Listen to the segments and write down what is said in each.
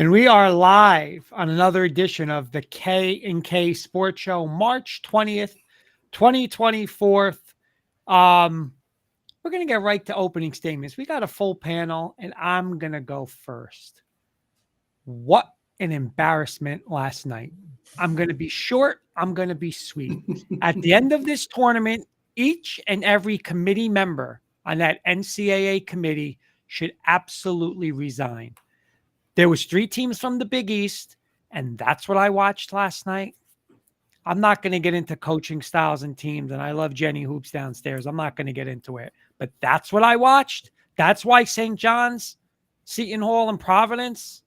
And we are live on another edition of the K&K Sports Show, March 20th, 2024. We're going to get right to opening statements. We got a full panel, and I'm going to go first. What an embarrassment last night. I'm going to be short. I'm going to be sweet. At the end of this tournament, each and every committee member on that NCAA committee should absolutely resign. There was 3 teams from the Big East, and that's what I watched last night. I'm not going to get into coaching styles and teams, and I love Jenny Hoops downstairs. I'm not going to get into it, but that's what I watched. That's why St. John's, Seton Hall, and Providence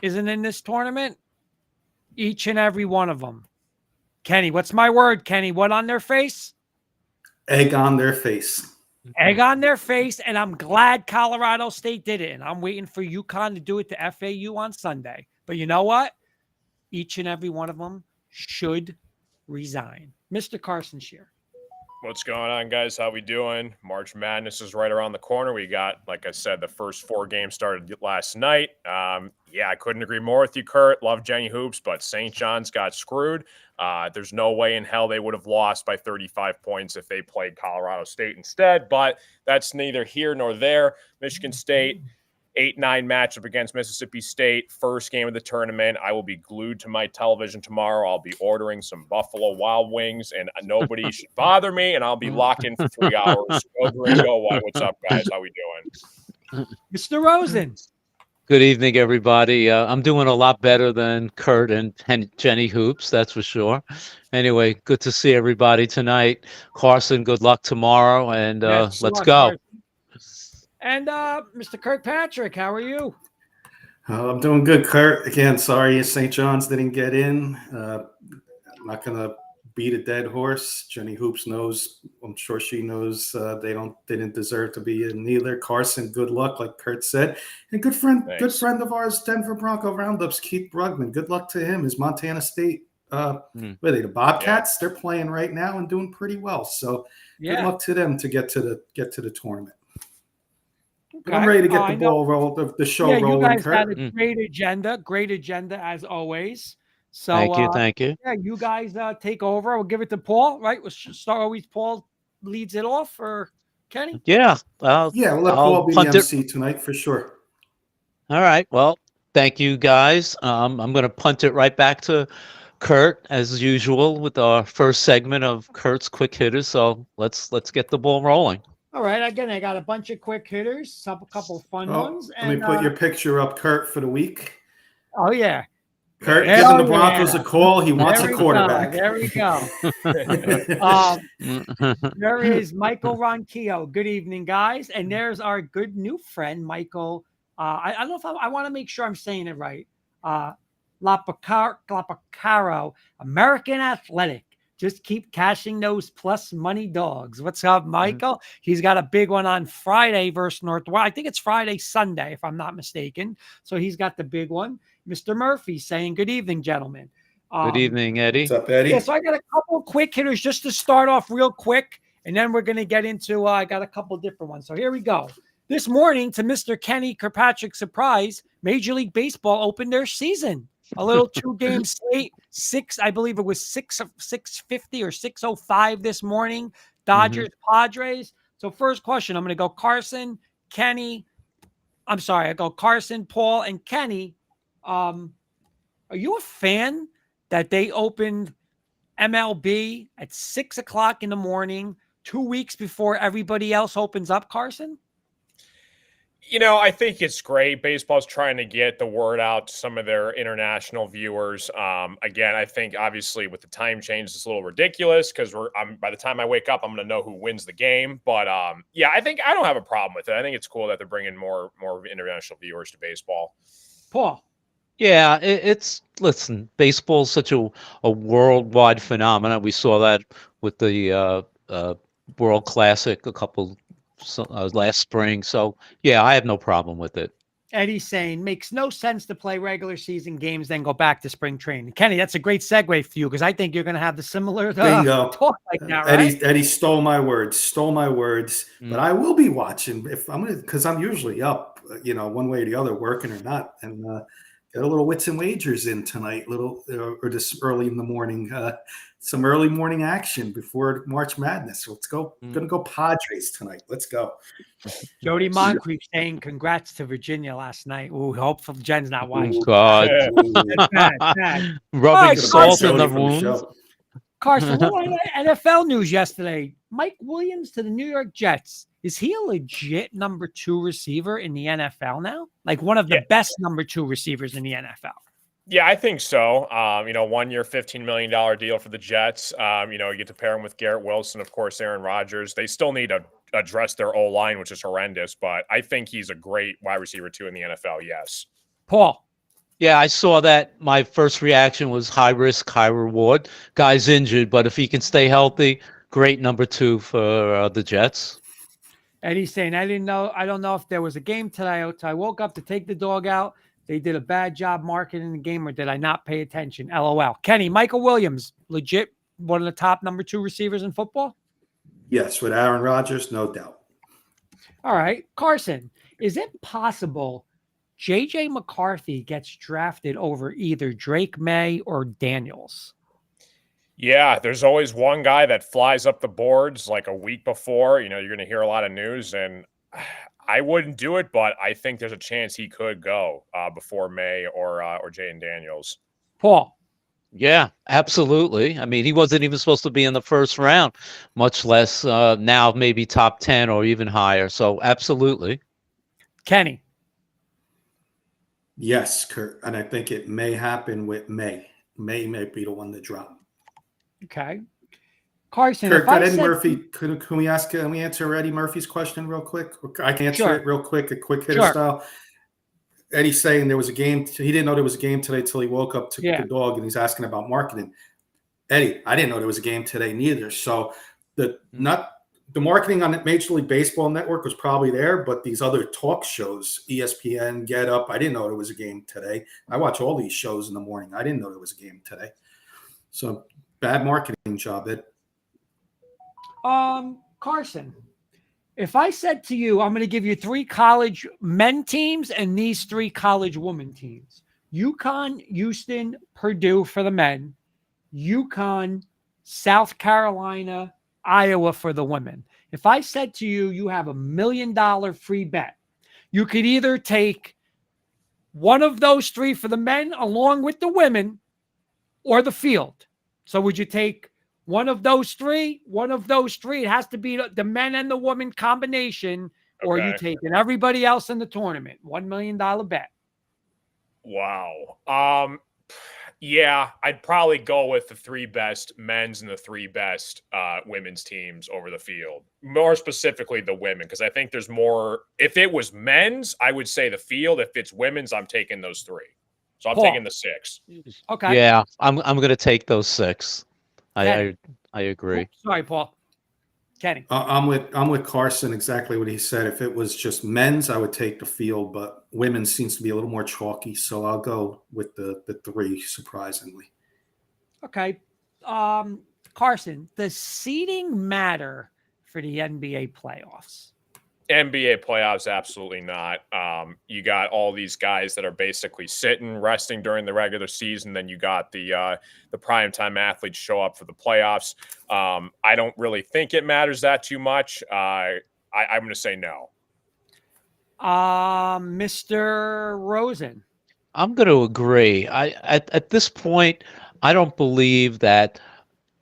isn't in this tournament. Each and every one of them. Kenny, what's my word, Kenny? What on their face? Egg on their face. Egg on their face, and I'm glad Colorado State did it, and I'm waiting for UConn to do it to FAU on Sunday. But you know what? Each and every one of them should resign. Mr. Carson Shear. What's going on, guys? How we doing? March Madness is right around the corner. We got, like I said, the first 4 games started last night. Yeah, I couldn't agree more with you, Kurt. Love Jenny Hoops, but St. John's got screwed. There's no way in hell they would have lost by 35 points if they played Colorado State instead, but that's neither here nor there. Michigan State, 8-9 matchup against Mississippi State, first game of the tournament. I will be glued to my television tomorrow. I'll be ordering some Buffalo Wild Wings, and nobody should bother me, and I'll be locked in for 3 hours. Go green, go white. What's up, guys? How we doing? Mr. Rosen. Good evening, everybody. I'm doing a lot better than Kurt and Jenny Hoops, that's for sure. Anyway, good to see everybody tonight. Carson, good luck tomorrow, and let's go. Carson. And Mr. Kirkpatrick, how are you? I'm doing good, Kurt. Again, sorry St. John's didn't get in. I'm not going to beat a dead horse. Jenny Hoops knows. I'm sure she knows they didn't deserve to be in either. Carson, good luck, like Kurt said. And good friend of ours, Denver Bronco Roundups, Keith Brugman. Good luck to him. His Montana State, where are they? The Bobcats. Yeah. They're playing right now and doing pretty well. So good luck to them to get to the tournament. Okay. I'm ready to get the ball rolled, the show rolling. You guys had a great agenda as always. So thank you. Yeah, you guys take over. We'll give it to Paul, right? We'll start always. Paul leads it off, or Kenny? Yeah. We'll let Paul be the MC tonight for sure. All right. Well, thank you guys. I'm going to punt it right back to Kurt as usual with our first segment of Kurt's quick hitters. So let's get the ball rolling. All right. Again, I got a bunch of quick hitters, a couple fun ones. Let me put your picture up, Kurt, for the week. Oh, yeah. Kurt giving the Broncos a call. He wants a quarterback. There we go. There is Michael Ronquillo. Good evening, guys. And there's our good new friend, Michael. I don't know if I want to make sure I'm saying it right. Lapacaro, American Athletic. Just keep cashing those plus money dogs. What's up, Michael? He's got a big one on Friday versus Northwest. I think it's Sunday, if I'm not mistaken. So he's got the big one. Mr. Murphy saying, good evening, gentlemen. Good evening, Eddie. What's up, Eddie? Yeah, so I got a couple of quick hitters just to start off real quick, and then we're going to get into, I got a couple different ones. So here we go. This morning, to Mr. Kenny Kirkpatrick's surprise, Major League Baseball opened their season. A little 2-game slate, I believe it was 6:50 or 6:05 this morning. Dodgers, Padres. So first question, I'm going to go Carson, Paul, and Kenny. Are you a fan that they opened MLB at 6:00 in the morning, 2 weeks before everybody else opens up, Carson? You know, I think it's great. Baseball's trying to get the word out to some of their international viewers. Again, I think obviously with the time change, it's a little ridiculous because by the time I wake up, I'm going to know who wins the game. But yeah, I don't have a problem with it. I think it's cool that they're bringing more international viewers to baseball. Paul. Yeah, listen, baseball's such a worldwide phenomenon. We saw that with the World Classic last spring. So, yeah, I have no problem with it. Eddie's saying makes no sense to play regular season games, then go back to spring training. Kenny, that's a great segue for you because I think you're going to have the similar talk like that, right? Eddie stole my words. But I will be watching because I'm usually up, one way or the other, working or not, and Get a little wits and wagers in tonight, or this early in the morning. Some early morning action before March Madness. Let's go. Gonna go Padres tonight. Let's go. Jody Moncrief saying congrats to Virginia last night. Ooh, hopefully Jen's not watching. God. That's bad, bad. Rubbing All right, salt in Carson. the Jody from the wounds. show. Carson, little NFL news yesterday. Mike Williams to the New York Jets. Is he a legit number 2 receiver in the NFL now? Like one of the best number 2 receivers in the NFL? Yeah, I think so. 1 year, $15 million deal for the Jets. You get to pair him with Garrett Wilson, of course, Aaron Rodgers. They still need to address their O-line, which is horrendous, but I think he's a great wide receiver too in the NFL. Yes. Paul. Yeah, I saw that. My first reaction was high risk, high reward. Guy's injured, but if he can stay healthy, great number 2 for the Jets. Eddie's saying, I don't know if there was a game today. I woke up to take the dog out. They did a bad job marketing the game, or did I not pay attention? LOL. Kenny, Michael Williams, legit one of the top number 2 receivers in football? Yes, with Aaron Rodgers, no doubt. All right. Carson, is it possible J.J. McCarthy gets drafted over either Drake May or Daniels? Yeah, there's always one guy that flies up the boards like a week before. You're going to hear a lot of news, and I wouldn't do it, but I think there's a chance he could go before May or Jaden Daniels. Paul. Yeah, absolutely. I mean, he wasn't even supposed to be in the first round, much less now maybe top 10 or even higher. So absolutely. Kenny. Yes, Kurt. And I think it may happen with May. May be the one to drop. Okay. Carson, Kurt, got Eddie Murphy. Can we answer Eddie Murphy's question real quick? I can answer it real quick, a quick hitter style. Eddie's saying there was a game. He didn't know there was a game today till he woke up, took the dog, and he's asking about marketing. Eddie, I didn't know there was a game today neither. So the marketing on the Major League Baseball Network was probably there, but these other talk shows, ESPN, Get Up, I didn't know there was a game today. I watch all these shows in the morning. I didn't know there was a game today. So bad marketing job, Ed. Carson, if I said to you, I'm going to give you 3 college men teams and these 3 college women teams, UConn, Houston, Purdue for the men, UConn, South Carolina, Iowa for the women. If I said to you, you have $1 million free bet, you could either take one of those 3 for the men along with the women or the field. So would you take one of those 3? One of those 3. It has to be the men and the women combination, or you taking everybody else in the tournament. $1 million bet. Wow. Yeah, I'd probably go with the 3 best men's and the 3 best women's teams over the field. More specifically, the women, because I think there's more. If it was men's, I would say the field. If it's women's, I'm taking those 3. So I'm taking the 6. Okay. Yeah, I'm going to take those 6. I agree. Oops, sorry, Paul. Kenny. I'm with Carson. Exactly what he said. If it was just men's, I would take the field, but women's seems to be a little more chalky. So I'll go with the 3. Surprisingly. Okay. Carson, does seeding matter for the NBA playoffs? NBA playoffs, absolutely not. You got all these guys that are basically sitting, resting during the regular season. Then you got the primetime athletes show up for the playoffs. I don't really think it matters that too much. I'm going to say no. Mr. Rosen. I'm going to agree. At this point, I don't believe that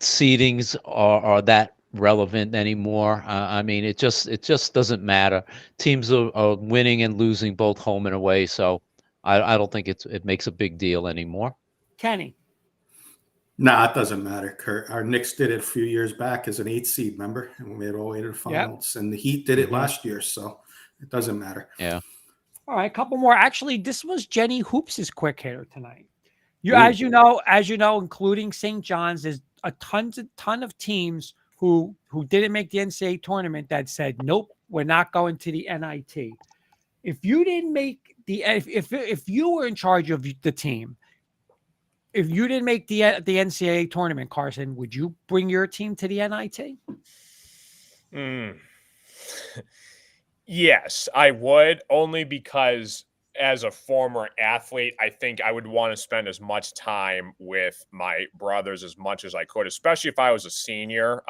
seedings are that relevant anymore. I mean, it just doesn't matter. Teams are winning and losing both home and away, so I don't think it makes a big deal anymore. Kenny. Nah, it doesn't matter, Kurt. Our Knicks did it a few years back as an 8 seed, remember? And we made it all the way to the finals. And the Heat did it last year, so it doesn't matter. Yeah. All right, a couple more. Actually, this was Jenny Hoops' quick hitter tonight. As you know, including St. John's, there's a ton of teams who didn't make the NCAA tournament that said, nope, we're not going to the NIT. If you didn't make if you were in charge of the team, if you didn't make the NCAA tournament, Carson, would you bring your team to the NIT? Yes, I would, only because as a former athlete, I think I would want to spend as much time with my brothers as much as I could, especially if I was a senior,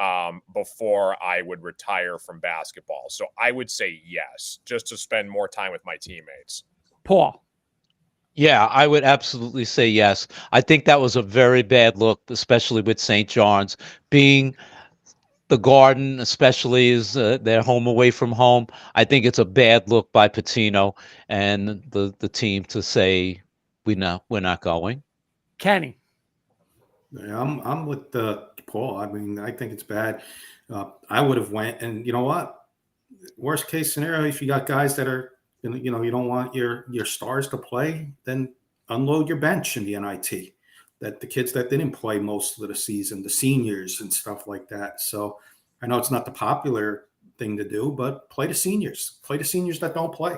before I would retire from basketball. So I would say yes, just to spend more time with my teammates. Paul. Yeah, I would absolutely say yes. I think that was a very bad look, especially with St. John's being the Garden, especially is their home away from home. I think it's a bad look by Patino and the team to say we're not going. Kenny. Yeah, I'm with Paul. I mean, I think it's bad. I would have went, and you know what? Worst case scenario, if you got guys that are, you know, you don't want your stars to play, then unload your bench in the NIT. That the kids that didn't play most of the season, the seniors and stuff like that. So I know it's not the popular thing to do, but play the seniors. Play the seniors that don't play.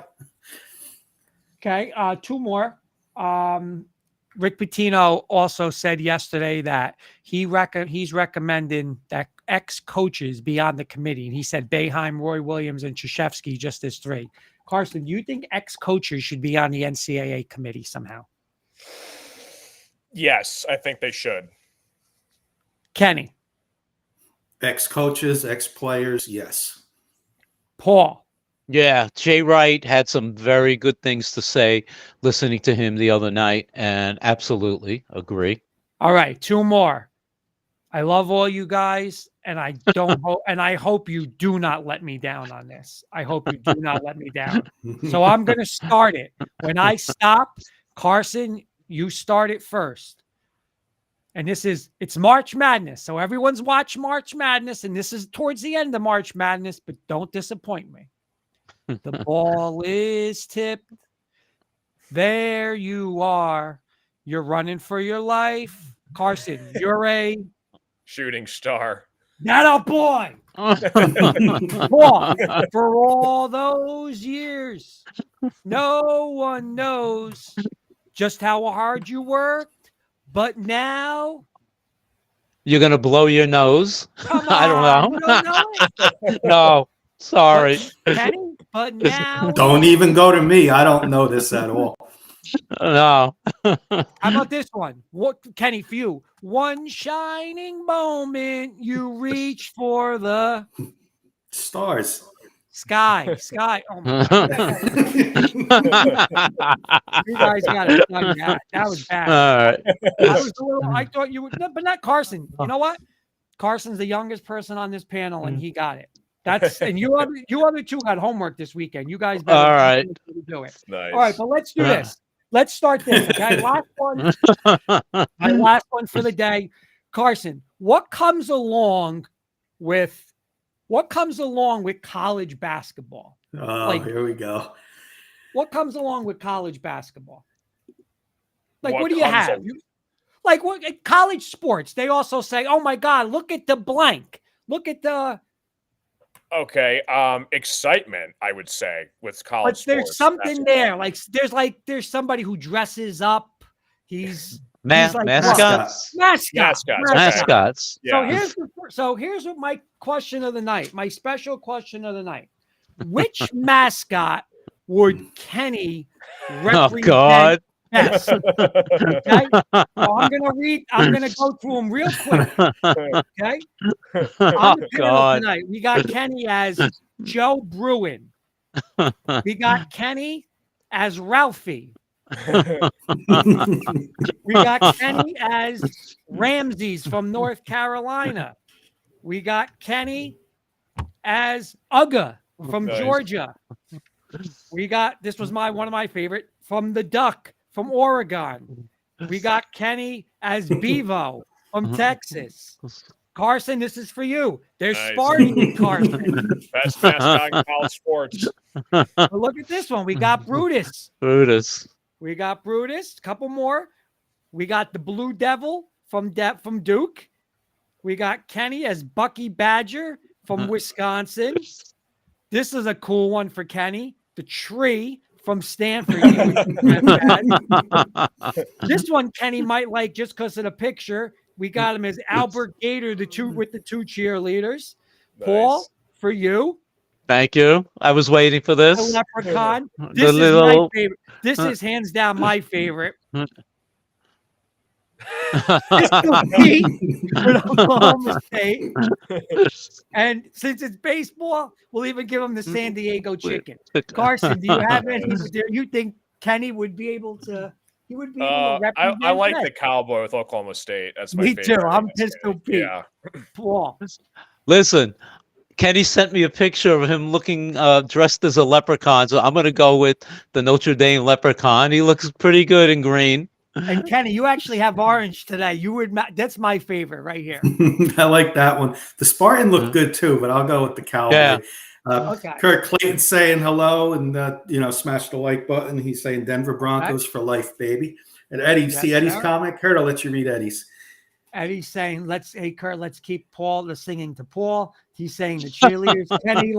Okay, two more. Rick Pitino also said yesterday that he's recommending that ex-coaches be on the committee. And he said Boeheim, Roy Williams, and Krzyzewski just as three. Carson, do you think ex-coaches should be on the NCAA committee somehow? Yes, I think they should. Kenny. Ex-coaches, ex-players, yes. Paul. Yeah, Jay Wright had some very good things to say listening to him the other night, and absolutely agree. All right, two more. I love all you guys, and I don't hope, and I hope you do not let me down on this. I hope you do not let me down. So I'm going to start it. When I stop, Carson, you start it first. And it's March Madness. So everyone's watched March Madness, and this is towards the end of March Madness, but don't disappoint me. The ball is tipped. There you are. You're running for your life. Carson, you're a shooting star. That a boy. Paul, for all those years, no one knows just how hard you worked, but now you're gonna blow your nose. Come on, I don't know. You don't know it? No, sorry. Kenny, but now don't even go to me. I don't know this at all. No. How about this one? What, Kenny, for you? One shining moment, you reach for the stars. Sky. Oh my God. You guys got it. That was bad. All right. I thought you would, but not Carson. You know what? Carson's the youngest person on this panel, and he got it. And you other two got homework this weekend. You guys better all right. do it. Nice. All right, but let's do this. Let's start this. Okay, last one. My last one for the day. Carson, what comes along with college basketball? Oh, here we go. What comes along with college basketball? Like, what do you have? Like, what college sports? They also say, "Oh my God, look at the blank. Look at the." Okay, excitement, I would say, with college. But there's something there. Like, there's somebody who dresses up. He's mascots. Mascots. Yeah. So here's what my question of the night. My special question of the night. Which mascot would Kenny represent? Oh God. Yes. Okay. So I'm gonna go through them real quick. Okay. On the panel tonight, we got Kenny as Joe Bruin. We got Kenny as Ralphie. We got Kenny as Ramses from North Carolina. We got Kenny as Uga from Georgia. We got, this was one of my favorite, from the Duck from Oregon. We got Kenny as Bevo from Texas. Carson, this is for you. There's Sparty in Carson. Best mascot in college sports. But look at this one. We got Brutus. We got Brutus. A couple more. We got the Blue Devil from Duke. We got Kenny as Bucky Badger from Wisconsin. This is a cool one for Kenny. The Tree from Stanford. This one Kenny might like just because of the picture. We got him as Albert Gator, with the two cheerleaders. Nice. Paul, for you, Thank you. I was waiting for The this. leprechaun. The This is my little. favorite. This is hands down my favorite. uh, Pistol Pete with Oklahoma State. And since it's baseball, we'll even give him the San Diego Chicken. Carson, do you have any? Do you think Kenny would be able to? He would be able to represent. I like that? the Cowboy with Oklahoma State. That's my Me favorite. too. I'm Pistol Pete. Yeah. Paul. Listen, Kenny sent me a picture of him looking dressed as a leprechaun, so I'm going to go with the Notre Dame leprechaun. He looks pretty good in green. And Kenny, you actually have orange today. You would. That's my favorite right here. I like that one. The Spartan looked good too, but I'll go with the Cowboy. Yeah. Okay. Kurt Clayton saying hello and smash the like button. He's saying Denver Broncos for life, baby. And Eddie, Yes, see Eddie's sir. comment? Kurt, I'll let you read Eddie's. Eddie's saying, hey, Kurt, let's keep Paul the singing to Paul. He's saying the cheerleaders, Kenny,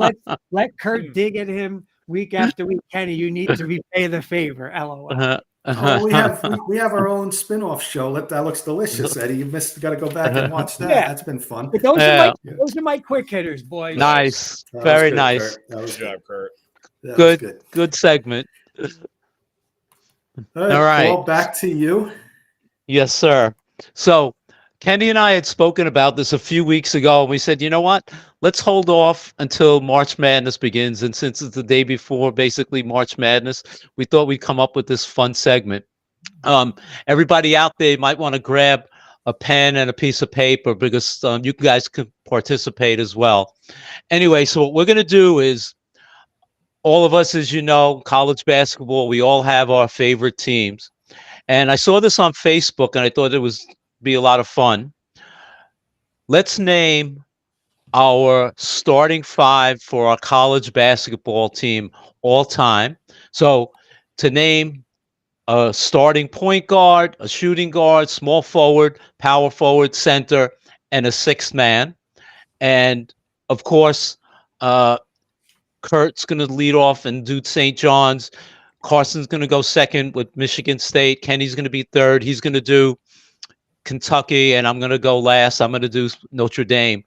let Kurt dig at him week after week. Kenny, you need to repay the favor. LOL. Oh, we have our own spin-off show. That looks delicious, Eddie. You got to go back and watch that. Yeah. That's been fun. But those are my quick hitters, boys. Nice. That was Very good, nice. Kurt. That was Good job, Kurt. That was good. Good segment. All right. Paul, back to you. Yes, sir. So Kenny and I had spoken about this a few weeks ago, and we said, you know what? Let's hold off until March Madness begins. And since it's the day before basically March Madness, we thought we'd come up with this fun segment. Everybody out there might want to grab a pen and a piece of paper because you guys can participate as well. Anyway, so what we're going to do is all of us, as you know, college basketball, we all have our favorite teams. And I saw this on Facebook, and I thought it was be a lot of fun. Let's name our starting five for our college basketball team all time. So to name a starting point guard, a shooting guard, small forward, power forward, center, and a sixth man. And of course, Kurt's going to lead off and do St. John's. Carson's going to go second with Michigan State. Kenny's going to be third. He's going to do Kentucky, and I'm going to go last. I'm going to do Notre Dame.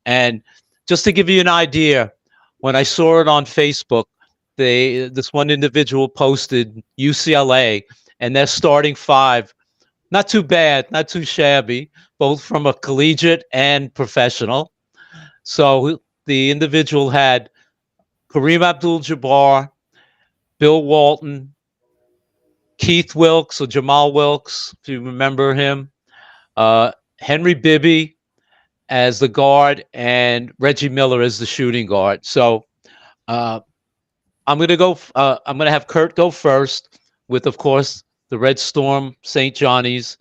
And just to give you an idea, when I saw it on Facebook, this one individual posted UCLA, and their starting five, not too bad, not too shabby, both from a collegiate and professional. So the individual had Kareem Abdul-Jabbar, Bill Walton, Keith Wilkes or Jamal Wilkes, if you remember him, Henry Bibby as the guard, and Reggie Miller as the shooting guard. So I'm going to go. I'm going to have Kurt go first with, of course, the Red Storm, St. Johnny's,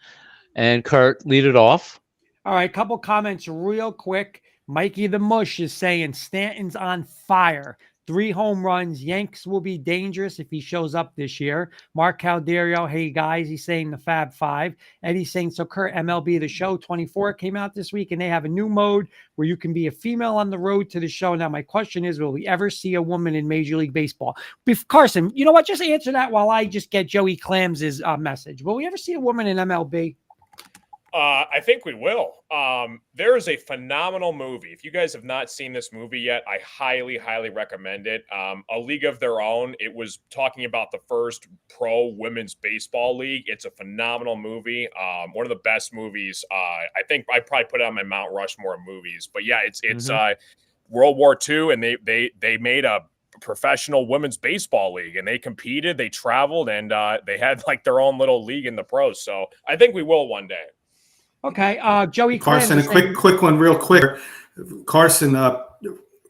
and Kurt lead it off. All right, couple comments real quick. Mikey the Mush is saying Stanton's on fire. 3 home runs. Yanks will be dangerous if he shows up this year. Mark Calderio, hey guys, he's saying the Fab Five. Eddie's saying, so Kurt, MLB The Show 24 came out this week, and they have a new mode where you can be a female on the road to the show. Now, my question is, will we ever see a woman in Major League Baseball? Carson, you know what? Just answer that while I just get Joey Clams' message. Will we ever see a woman in MLB? I think we will. There is a phenomenal movie. If you guys have not seen this movie yet, I highly, highly recommend it. A League of Their Own. It was talking about the first pro women's baseball league. It's a phenomenal movie. One of the best movies. I think I probably put it on my Mount Rushmore of movies. But yeah, it's World War II, and they made a professional women's baseball league, and they competed, they traveled, and they had like their own little league in the pros. So I think we will one day. Okay, Joey Carson, a quick one, real quick. Carson,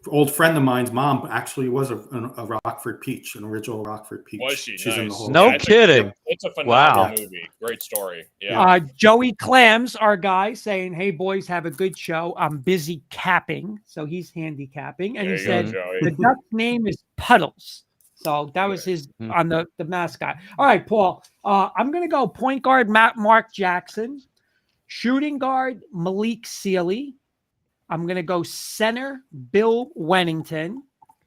old friend of mine's mom actually was a Rockford Peach, an original Rockford Peach. Was she? She's Nice. in the Hall. No kidding. It's a phenomenal Wow. movie. Great story. Yeah. Joey Clams, our guy, saying, hey, boys, have a good show. I'm busy capping. So he's handicapping. And There he you go, said, Joey. the duck's name is Puddles. So that was his on the mascot. All right, Paul. I'm going to go point guard Mark Jackson. Shooting guard, Malik Sealy. I'm going to go center, Bill Wennington.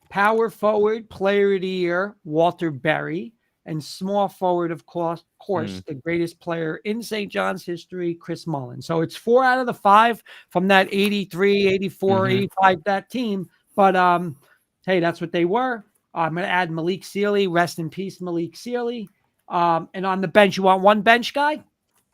Power forward, player of the year, Walter Berry. And small forward, of course, the greatest player in St. John's history, Chris Mullen. So it's 4 out of the 5 from that 83, 84, 85, that team. But Hey, that's what they were. I'm going to add Malik Sealy. Rest in peace, Malik Sealy. And on the bench, you want one bench guy?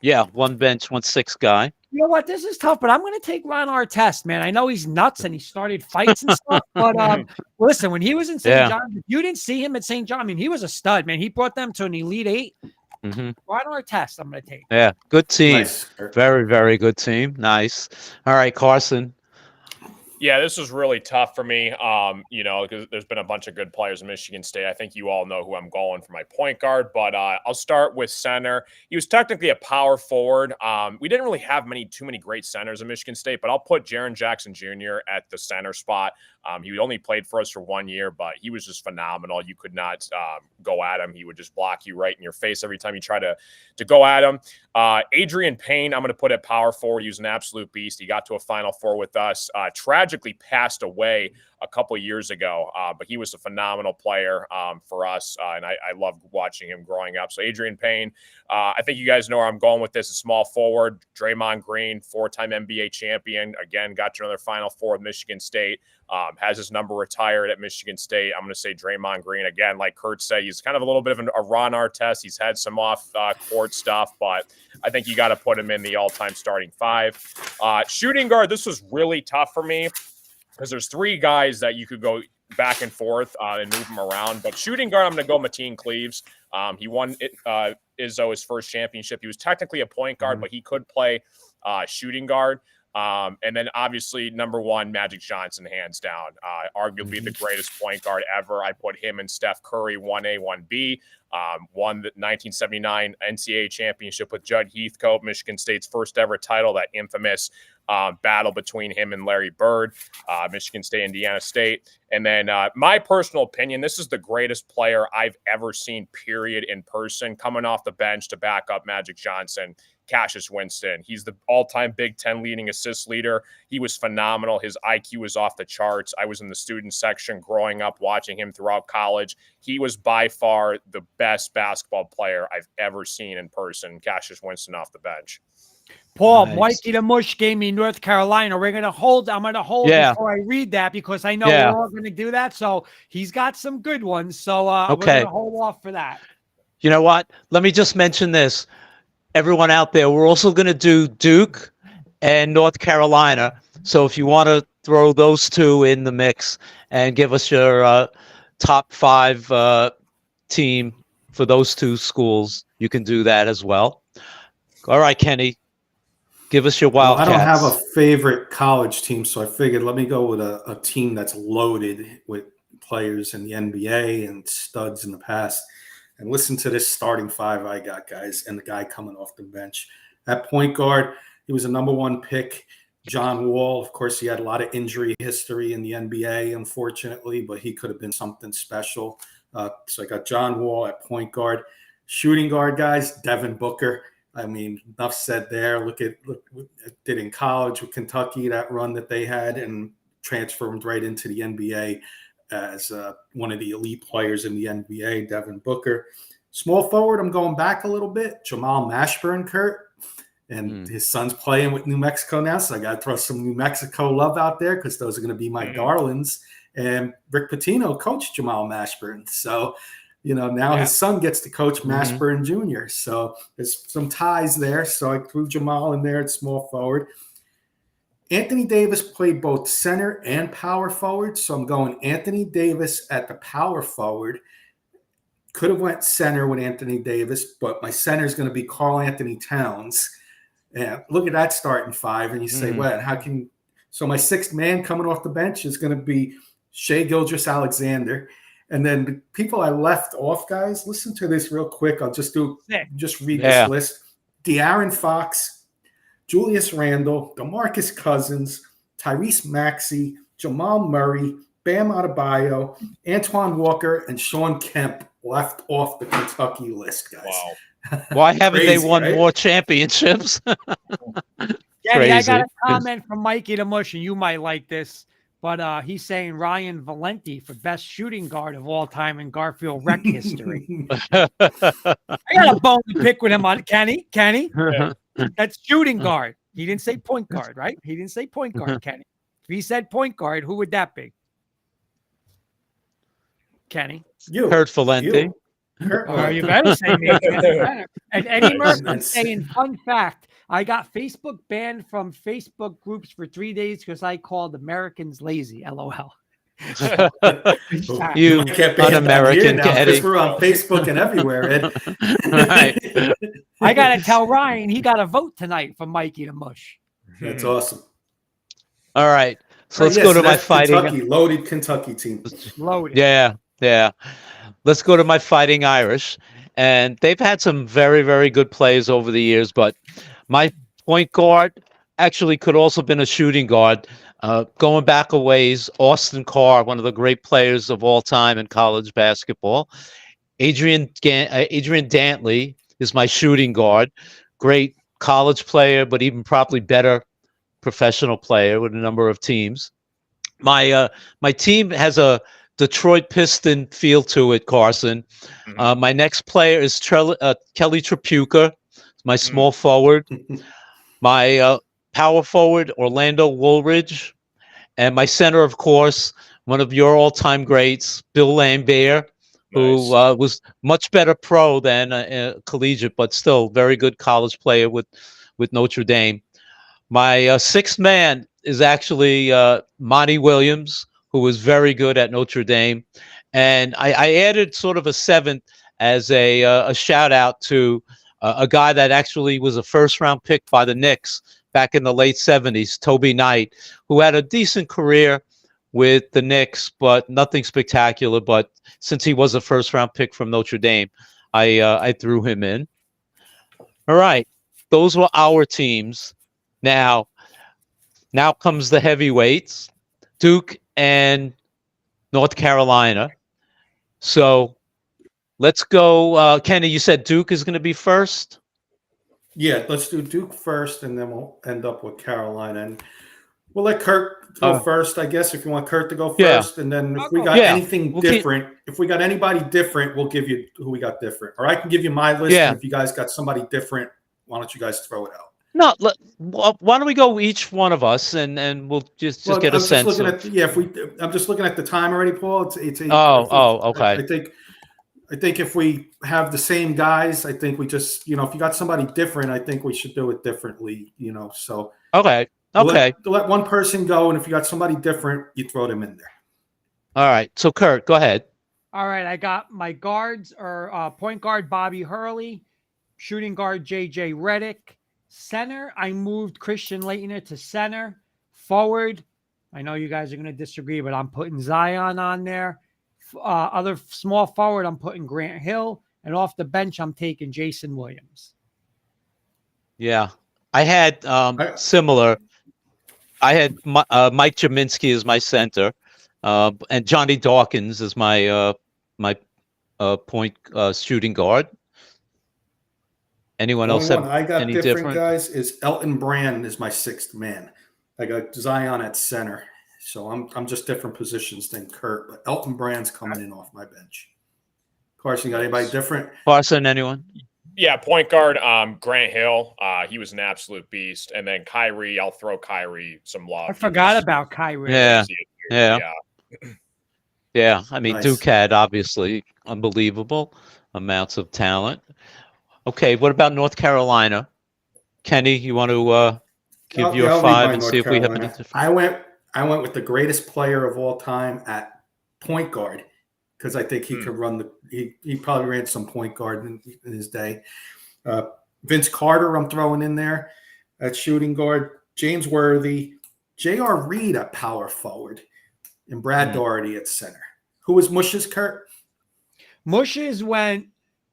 Yeah, one bench, 1-6 guy. You know what? This is tough, but I'm going to take Ron Artest, man. I know he's nuts and he started fights and stuff, but listen, when he was in St. John's, if you didn't see him at St. John, I mean, he was a stud, man. He brought them to an Elite Eight. Ron Artest, I'm going to take. Yeah, good team. Nice. Very, very good team. Nice. All right, Carson. Yeah, this was really tough for me. Because there's been a bunch of good players in Michigan State. I think you all know who I'm going for my point guard, but I'll start with center. He was technically a power forward. We didn't really have too many great centers in Michigan State, but I'll put Jaren Jackson Jr. at the center spot. He only played for us for 1 year, but he was just phenomenal. You could not go at him. He would just block you right in your face every time you try to go at him. Adrian Payne, I'm going to put at power forward. He was an absolute beast. He got to a Final Four with us. Tragically passed away a couple of years ago, but he was a phenomenal player for us, and I loved watching him growing up. So Adrian Payne, I think you guys know where I'm going with this. A small forward, Draymond Green, 4-time NBA champion. Again, got to another Final Four with Michigan State. Has his number retired at Michigan State. I'm going to say Draymond Green. Again, like Kurt said, he's kind of a little bit of a Ron Artest. He's had some off-court stuff, but I think you got to put him in the all-time starting five. Shooting guard, this was really tough for me because there's three guys that you could go back and forth and move them around. But shooting guard, I'm going to go Mateen Cleaves. He won Izzo his first championship. He was technically a point guard, but he could play shooting guard. And then obviously number one, Magic Johnson, hands down, arguably the greatest point guard ever. I put him and Steph Curry 1A, 1B, won the 1979 NCAA championship with Judd Heathcote, Michigan State's first ever title, that infamous battle between him and Larry Bird, Michigan State, Indiana State. And then my personal opinion, this is the greatest player I've ever seen, period, in person, coming off the bench to back up Magic Johnson, Cassius Winston. He's the all-time Big Ten leading assist leader. He was phenomenal. His IQ was off the charts. I was in the student section growing up watching him throughout college. He was by far the best basketball player I've ever seen in person, Cassius Winston off the bench. Paul, Nice. Mikey the Mush gave me North Carolina. I'm going to hold before I read that because I know we're all going to do that. So he's got some good ones. So we're going to hold off for that. You know what? Let me just mention this. Everyone out there, we're also going to do Duke and North Carolina. So if you want to throw those two in the mix and give us your top five team for those two schools, you can do that as well. All right, Kenny, give us your Wildcats. Well, I don't have a favorite college team, so I figured let me go with a team that's loaded with players in the NBA and studs in the past. And listen to this starting five I got, guys, and the guy coming off the bench. At point guard, he was a number one pick, John Wall. Of course, he had a lot of injury history in the NBA, unfortunately, but he could have been something special. So I got John Wall at point guard. Shooting guard, guys, Devin Booker. I mean, enough said there. Look what did in college with Kentucky, that run that they had, and transformed right into the NBA as one of the elite players in the NBA, Devin Booker. Small forward, I'm going back a little bit. Jamal Mashburn, Kurt. And his son's playing with New Mexico now, so I got to throw some New Mexico love out there because those are going to be my darlings. And Rick Pitino coached Jamal Mashburn. So, now his son gets to coach Mashburn Jr. So there's some ties there. So I threw Jamal in there at small forward. Anthony Davis played both center and power forward, so I'm going Anthony Davis at the power forward. Could have went center with Anthony Davis, but my center is going to be Karl Anthony Towns. And look at that starting five, and you say, "What? How can?" So my sixth man coming off the bench is going to be Shai Gilgeous-Alexander, and then the people I left off, guys. Listen to this real quick. I'll just read this list: De'Aaron Fox, Julius Randle, DeMarcus Cousins, Tyrese Maxey, Jamal Murray, Bam Adebayo, Antoine Walker, and Sean Kemp left off the Kentucky list, guys. Wow. Why haven't they won more championships? Jenny, I got a comment from Mikey the Mush, and you might like this, but he's saying Ryan Valenti for best shooting guard of all time in Garfield rec history. I got a bone to pick with him on Kenny. Yeah. That's shooting guard. He didn't say point guard, right? He didn't say point guard, Kenny. If he said point guard, who would that be? Kenny. Kurt Valenti. Kurt Oh, you Valenti. better say me. Kenny better. And Eddie Murphy And- saying, fun fact, I got Facebook banned from Facebook groups for 3 days because I called Americans lazy. LOL. You might get banned un-American, now because Eddie. we're on Facebook and everywhere, Ed. Right. I got to tell Ryan he got a vote tonight from Mikey to Mush. That's awesome. All right. So Oh, let's yeah, go to my that's fighting. Kentucky, loaded Kentucky team. Loaded. Yeah, yeah. Let's go to my fighting Irish. And they've had some very, very good plays over the years, but my point guard actually could also been a shooting guard. Going back a ways, Austin Carr, one of the great players of all time in college basketball. Adrian Dantley is my shooting guard. Great college player, but even probably better professional player with a number of teams. My team has a Detroit Piston feel to it, Carson. My next player is Kelly Tripucka, my small forward. My power forward, Orlando Woolridge. And my center, of course, one of your all-time greats, Bill Lambert, who was much better pro than collegiate, but still very good college player with Notre Dame. My sixth man is actually Monty Williams, who was very good at Notre Dame. And I added sort of a seventh as a shout out to a guy that actually was a first round pick by the Knicks back in the late 70s, Toby Knight, who had a decent career with the Knicks, but nothing spectacular. But since he was a first round pick from Notre Dame, I threw him in. All right. Those were our teams. Now comes the heavyweights, Duke and North Carolina. So let's go. Kenny, you said Duke is going to be first? Yeah, let's do Duke first, and then we'll end up with Carolina. And we'll let Kurt go first, I guess, if you want Kurt to go first. And then if we got anything different, if we got anybody different, we'll give you who we got different. Or I can give you my list, and if you guys got somebody different, why don't you guys throw it out? No, why don't we go each one of us, and we'll just get a sense of. I'm just looking at the time already, Paul. Okay. I think if we have the same guys, I think we just, if you got somebody different, I think we should do it differently, so. Okay. Let one person go, and if you got somebody different, you throw them in there. All right. So, Kurt, go ahead. All right. I got my guards are point guard Bobby Hurley, shooting guard JJ Redick. Center, I moved Christian Laettner to center. Forward, I know you guys are going to disagree, but I'm putting Zion on there. Other small forward, I'm putting Grant Hill. And off the bench, I'm taking Jason Williams. Yeah. I had similar. I had Mike Jaminski as my center, and Johnny Dawkins as my point shooting guard. Anyone else have I got any different guys is Elton Brand is my sixth man. I got Zion at center. So I'm just different positions than Kurt, but Elton Brand's coming in off my bench. Carson, got anybody different? Carson, anyone? Yeah, point guard, Grant Hill. He was an absolute beast. And then Kyrie, I'll throw Kyrie some love. I forgot about Kyrie. Yeah. I mean, nice. Duke had obviously unbelievable amounts of talent. Okay, what about North Carolina? Kenny, you want to give your five and see if we have any different? I went with the greatest player of all time at point guard because I think he could run he probably ran some point guard in his day. Vince Carter, I'm throwing in there at shooting guard. James Worthy, J.R. Reed at power forward, and Brad Daugherty at center. Who was Mush's, Kurt? Mush's went.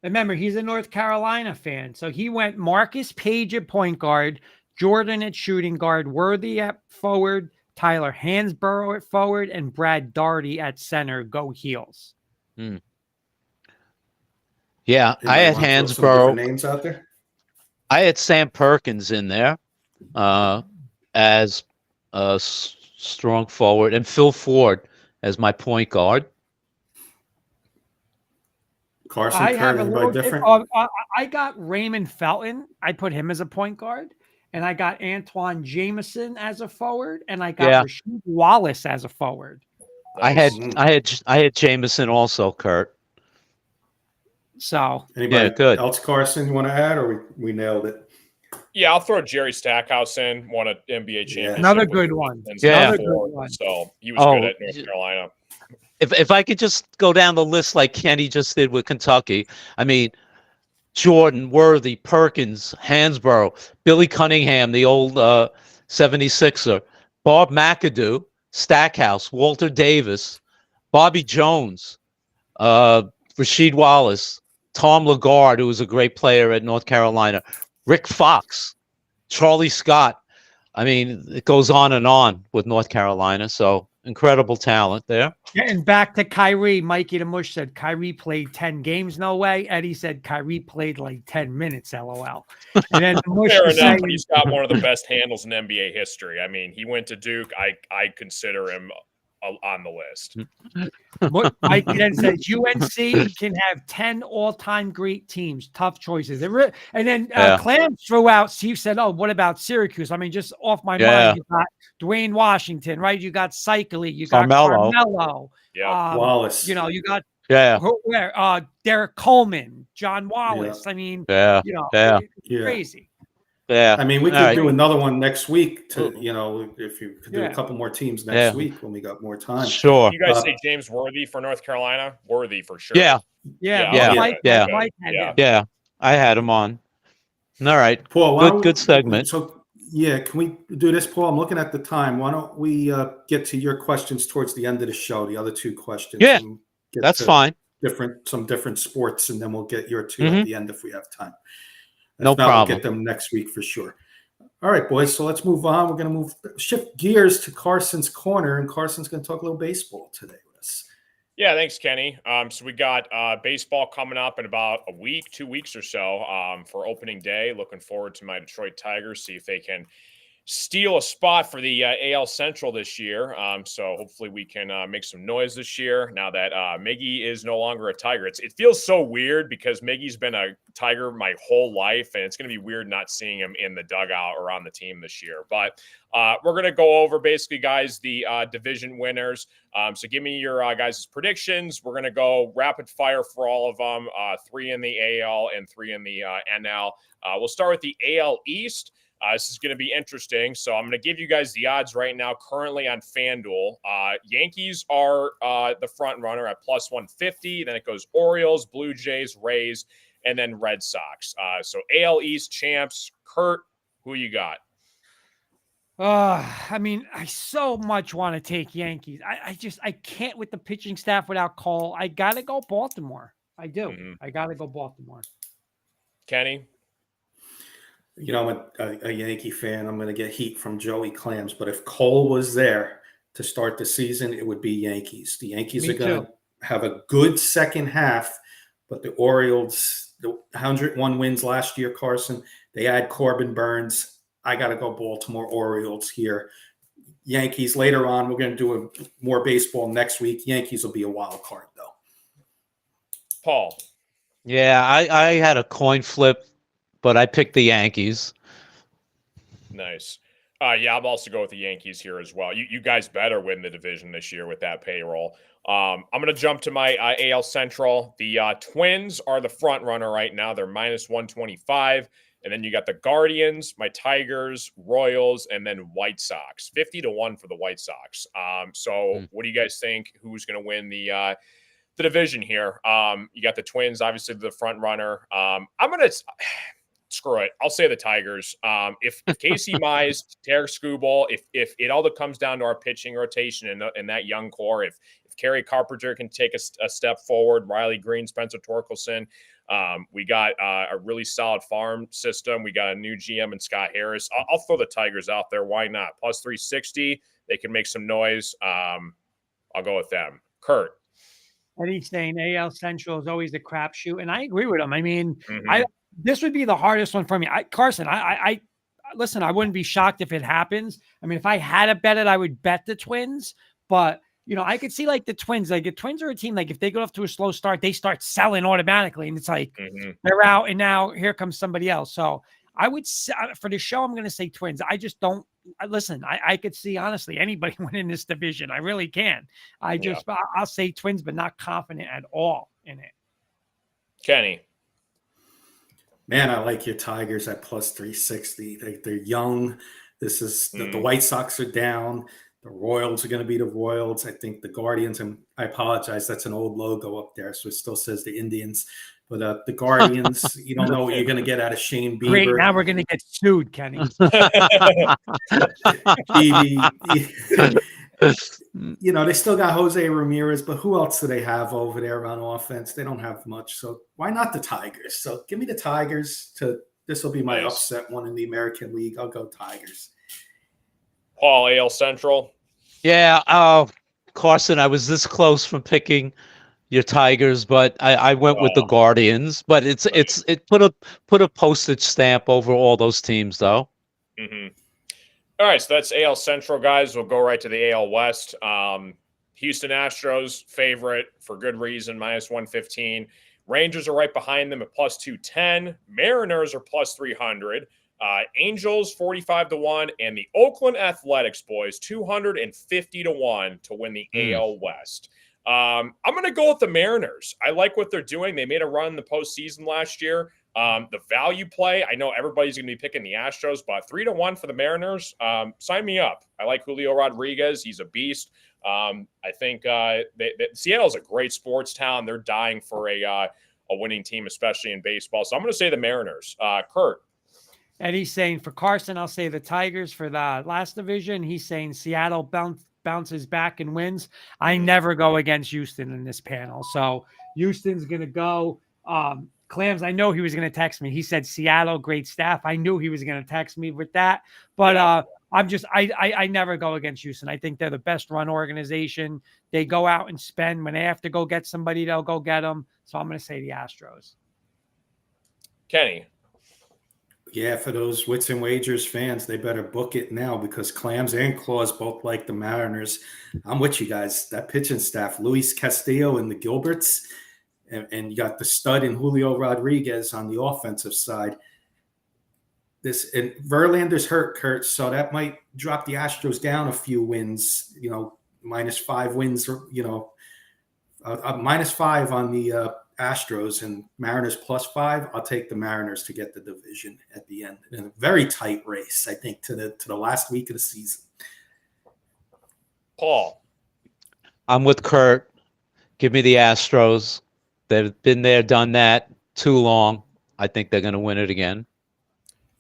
Remember, he's a North Carolina fan, so he went Marcus Page at point guard, Jordan at shooting guard, Worthy at forward, Tyler Hansborough at forward, and Brad Daugherty at center. Go Heels. Yeah, I had Hansborough. Names out there. I had Sam Perkins in there as a strong forward, and Phil Ford as my point guard. Carson, anybody different? I got Raymond Felton. I put him as a point guard. And I got Antoine Jameson as a forward. And I got Rasheed Wallace as a forward. Nice. I had Jameson also, Kurt. So Anybody good. else, Carson, you want to add, or we nailed it? Yeah, I'll throw Jerry Stackhouse in. Won an NBA championship. another with good the one. Pistons Yeah. Another before, good one. So he was good Oh, at North Carolina. if I could just go down the list like Kenny just did with Kentucky, I mean, Jordan, Worthy, Perkins, Hansborough, Billy Cunningham, the old 76er, Bob McAdoo, Stackhouse, Walter Davis, Bobby Jones, Rasheed Wallace, Tom Lagarde, who was a great player at North Carolina, Rick Fox, Charlie Scott. I mean, it goes on with North Carolina. So incredible talent there. Getting back to Kyrie, Mikey the Mush said Kyrie played 10 games, no way. Eddie said Kyrie played like 10 minutes, LOL. And then the Mush Fair was enough. saying, He's got one of the best handles in NBA history. I mean, he went to Duke. I consider him on the list. Mikey then says UNC can have 10 all-time great teams. Tough choices. And then Clam threw out, Steve said, oh, what about Syracuse? I mean, just off my mind, you got Dwayne Washington, right? You got Cycli, you got Carmelo. Wallace. You know, you got Derek Coleman, John Wallace. I mean, crazy. Yeah. I mean, we could do another one next week to, if you could do a couple more teams next week when we got more time. Sure. You guys say James Worthy for North Carolina? Worthy for sure. Yeah. I had him on. All right. Paul, good segment. So, can we do this, Paul? I'm looking at the time. Why don't we get to your questions towards the end of the show, the other two questions? Yeah, that's fine. Some different sports, and then we'll get your two at the end if we have time. No problem. We'll get them next week for sure. All right, boys. So let's move on. We're going to shift gears to Carson's corner, and Carson's going to talk a little baseball today with us. Yeah, thanks, Kenny. So we got baseball coming up in about a week, 2 weeks or so for opening day. Looking forward to my Detroit Tigers, see if they can steal a spot for the AL Central this year. So hopefully we can make some noise this year now that Miggy is no longer a Tiger. It feels so weird because Miggy's been a Tiger my whole life, and it's going to be weird not seeing him in the dugout or on the team this year. But we're going to go over basically, guys, the division winners. So give me your guys' predictions. We're going to go rapid fire for all of them, 3 in the AL and 3 in the NL. We'll start with the AL East. This is going to be interesting. So I'm going to give you guys the odds right now currently on FanDuel. Yankees are the front runner at plus 150. Then it goes Orioles, Blue Jays, Rays, and then Red Sox. So AL East champs. Kurt, who you got? I mean, I so much want to take Yankees. I can't with the pitching staff without Cole. I got to go Baltimore. I do. Mm-hmm. I got to go Baltimore. Kenny? I'm a Yankee fan. I'm going to get heat from Joey Clams. But if Cole was there to start the season, it would be Yankees. The Yankees are going to have a good second half. But the Orioles, the 101 wins last year, Carson, they add Corbin Burns. I got to go Baltimore Orioles here. Yankees later on. We're going to do more baseball next week. Yankees will be a wild card, though. Paul. Yeah, I had a coin flip, but I picked the Yankees. Nice. Yeah, I'm also going with the Yankees here as well. You guys better win the division this year with that payroll. I'm going to jump to my AL Central. The Twins are the front runner right now. They're minus 125. And then you got the Guardians, my Tigers, Royals, and then White Sox. 50-1 for the White Sox. What do you guys think? Who's going to win the division here? You got the Twins, obviously the front runner. I'm going to screw it. I'll say the Tigers. If Casey Mize, Tarek Skubal, if it all comes down to our pitching rotation and that young core, if Kerry Carpenter can take a step forward, Riley Green, Spencer Torkelson, we got a really solid farm system. We got a new GM and Scott Harris. I'll throw the Tigers out there. Why not? Plus 360. They can make some noise. I'll go with them. Kurt. Eddie's saying AL Central is always a crapshoot, and I agree with him. I mean, this would be the hardest one for me. Carson, I listen, I wouldn't be shocked if it happens. I mean, if I had to bet it, I would bet the Twins, but I could see like the Twins, like the Twins are a team, like if they go off to a slow start, they start selling automatically. And it's like, they're out and now here comes somebody else. So I would say for the show, I'm going to say Twins. I just don't listen, I could see honestly anybody winning this division. I really can. I'll say Twins, but not confident at all in it. Kenny. Man, I like your Tigers at plus 360. They're young. This is the White Sox are down. The Royals are going to be the Royals. I think the Guardians, and I apologize, that's an old logo up there, so it still says the Indians. But the Guardians, you don't know what you're going to get out of Shane Bieber. Great, now we're going to get sued, Kenny. You know, they still got Jose Ramirez, but who else do they have over there on offense? They don't have much. So why not the Tigers? So give me the Tigers. This will be my upset one in the American League. I'll go Tigers. Paul, AL Central. Yeah, Carson, I was this close from picking your Tigers, but I went with the Guardians. But it put a postage stamp over all those teams, though. Mm-hmm. All right, so that's AL Central, guys. We'll go right to the AL West. Houston Astros favorite for good reason, minus 115. Rangers are right behind them at plus 210. Mariners are plus 300. Angels 45-1, and the Oakland Athletics, boys, 250-1 to win the AL West. I'm going to go with the Mariners. I like what they're doing. They made a run in the postseason last year. The value play, I know everybody's going to be picking the Astros, but 3-1 for the Mariners. Sign me up. I like Julio Rodriguez. He's a beast. I think Seattle's a great sports town. They're dying for a winning team, especially in baseball. So I'm going to say the Mariners. Kurt. Eddie's saying for Carson, I'll say the Tigers for the last division. He's saying Seattle bounces back and wins. I never go against Houston in this panel. So Houston's going to go. Clams, I know he was going to text me. He said Seattle, great staff. I knew he was going to text me with that. But I never go against Houston. I think they're the best run organization. They go out and spend. When they have to go get somebody, they'll go get them. So I'm going to say the Astros. Kenny. Yeah, for those Wits and Wagers fans, they better book it now because Clams and Claws both like the Mariners. I'm with you guys. That pitching staff, Luis Castillo and the Gilberts, and you got the stud in Julio Rodriguez on the offensive side. And Verlander's hurt, Kurt, so that might drop the Astros down a few wins. You know, -5 wins. You know, -5 on the Astros and Mariners +5. I'll take the Mariners to get the division at the end in a very tight race. I think to the last week of the season. Paul. I'm with Kurt. Give me the Astros. They've been there, done that too long. I think they're going to win it again.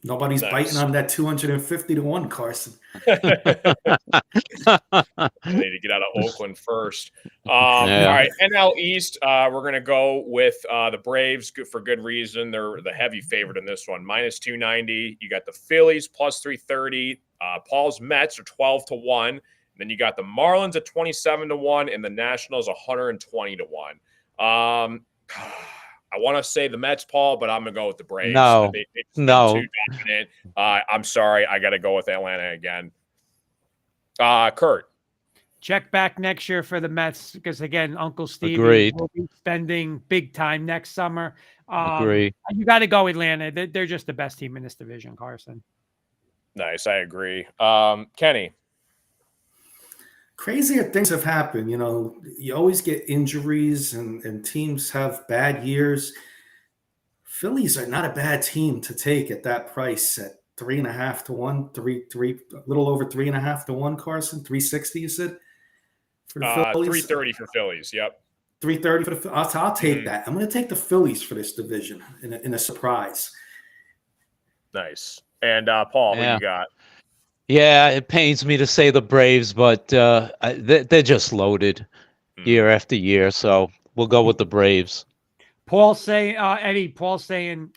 Nobody's biting on that 250-1, Carson. They need to get out of Oakland first. All right, NL East, we're going to go with the Braves for good reason. They're the heavy favorite in this one, -290. You got the Phillies +330. Paul's Mets are 12-1. Then you got the Marlins at 27-1 and the Nationals 120-1. I want to say the Mets, Paul, but I'm going to go with the Braves. No. Too dominant. I'm sorry. I got to go with Atlanta again. Kurt. Check back next year for the Mets because, again, Uncle Steve will be spending big time next summer. Agree. You got to go Atlanta. They're just the best team in this division, Carson. Nice. I agree. Kenny. Crazier things have happened. You know, you always get injuries and teams have bad years. Phillies are not a bad team to take at that price at 3.5-1, a little over 3.5-1, Carson. 360, you said? For the Phillies? 330 for Phillies, yep. 330 for the I'll take that. I'm going to take the Phillies for this division in a surprise. Nice. And Paul, who you got? Yeah, it pains me to say the Braves, but they're just loaded year after year. So we'll go with the Braves. Paul saying, Eddie's saying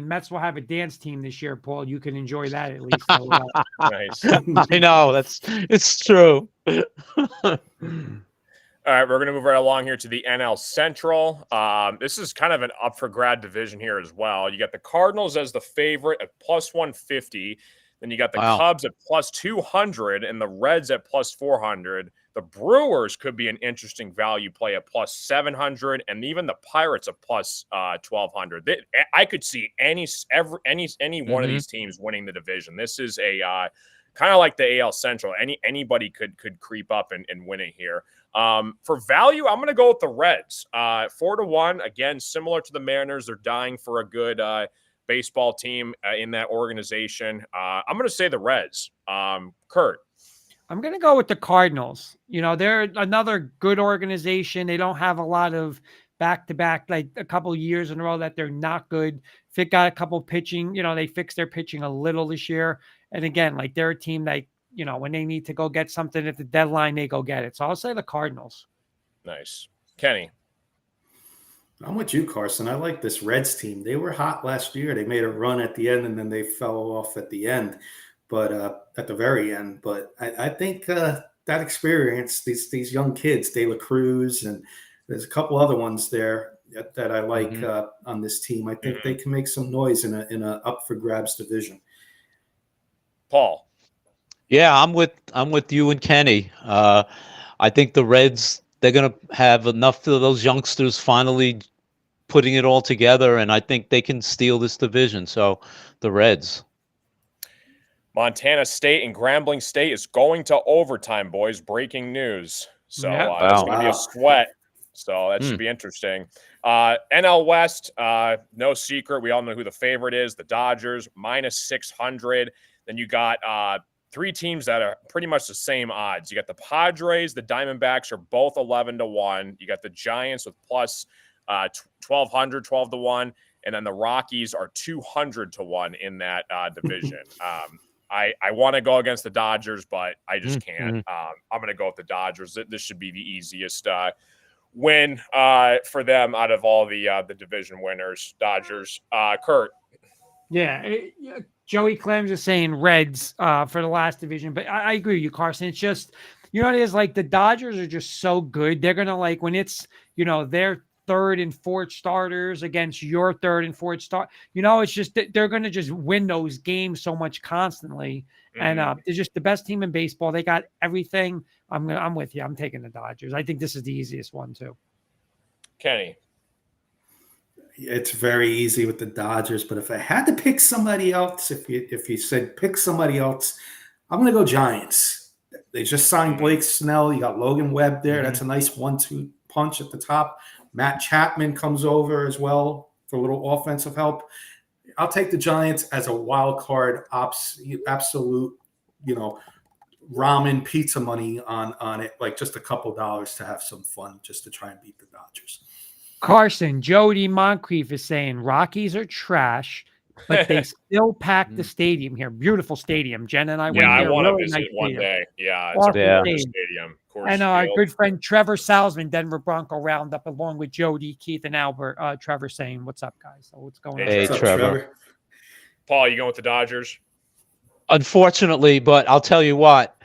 Mets will have a dance team this year, Paul. You can enjoy that at least. Nice. I know, it's true. All right, we're going to move right along here to the NL Central. This is kind of an up for grab division here as well. You got the Cardinals as the favorite at +150. Then you got the Wow. Cubs at plus 200 and the Reds at plus 400. The Brewers could be an interesting value play at plus 700, and even the Pirates at plus 1,200. I could see any one of these teams winning the division. This is a kind of like the AL Central. Anybody could creep up and win it here. For value, I'm going to go with the Reds. 4-1, again, similar to the Mariners. They're dying for a good baseball team in that organization. I'm going to say the Reds. Kurt. I'm going to go with the Cardinals. They're another good organization. They don't have a lot of back-to-back, like a couple of years in a row that they're not good. Fit got a couple pitching, they fixed their pitching a little this year. And again, like they're a team that, when they need to go get something at the deadline, they go get it. So I'll say the Cardinals. Nice. Kenny. I'm with you, Carson. I like this Reds team. They were hot last year. They made a run at the end, and then they fell off at the end. But at the very end, but I think that experience, these young kids, De La Cruz, and there's a couple other ones there that I like on this team. I think they can make some noise in a up for grabs division. Paul. Yeah, I'm with you and Kenny. I think the Reds, they're gonna have enough of those youngsters finally putting it all together, and I think they can steal this division. So the Reds. Montana State and Grambling State is going to overtime, boys. Breaking news. So it's going to be a sweat. So that should be interesting. NL West, no secret. We all know who the favorite is, the Dodgers, minus 600. Then you got three teams that are pretty much the same odds. You got the Padres, the Diamondbacks are both 11-1. You got the Giants with plus 1,200, 12-1. And then the Rockies are 200-1 in that division. I want to go against the Dodgers, but I just can't. I'm going to go with the Dodgers. This should be the easiest win for them out of all the division winners. Dodgers. Kurt. Yeah, Joey Clem's is saying Reds for the last division, but I agree with you, Carson. It's just, it is like the Dodgers are just so good. They're going to like when it's, their third and fourth starters against your third and fourth start. It's just they're going to just win those games so much constantly. And they're just the best team in baseball. They got everything. I'm with you. I'm taking the Dodgers. I think this is the easiest one too. Kenny. It's very easy with the Dodgers, but if I had to pick somebody else, if you said pick somebody else, I'm going to go Giants. They just signed Blake Snell. You got Logan Webb there. That's a nice 1-2 punch at the top. Matt Chapman comes over as well for a little offensive help. I'll take the Giants as a wild card, absolute, ramen pizza money on it, like just a couple dollars to have some fun, just to try and beat the Dodgers. Carson, Jody Moncrief is saying Rockies are trash, but they still pack the stadium here. Beautiful stadium. Jen and I went there. I want to really visit nice one stadium. day. Yeah, Awesome it's a stadium. stadium. And our good friend Trevor Salzman, Denver Bronco Roundup, along with Jody, Keith, and Albert. Trevor saying, "What's up, guys? So what's going on?" Hey, What's up, Trevor. Paul, you going with the Dodgers? Unfortunately, but I'll tell you what.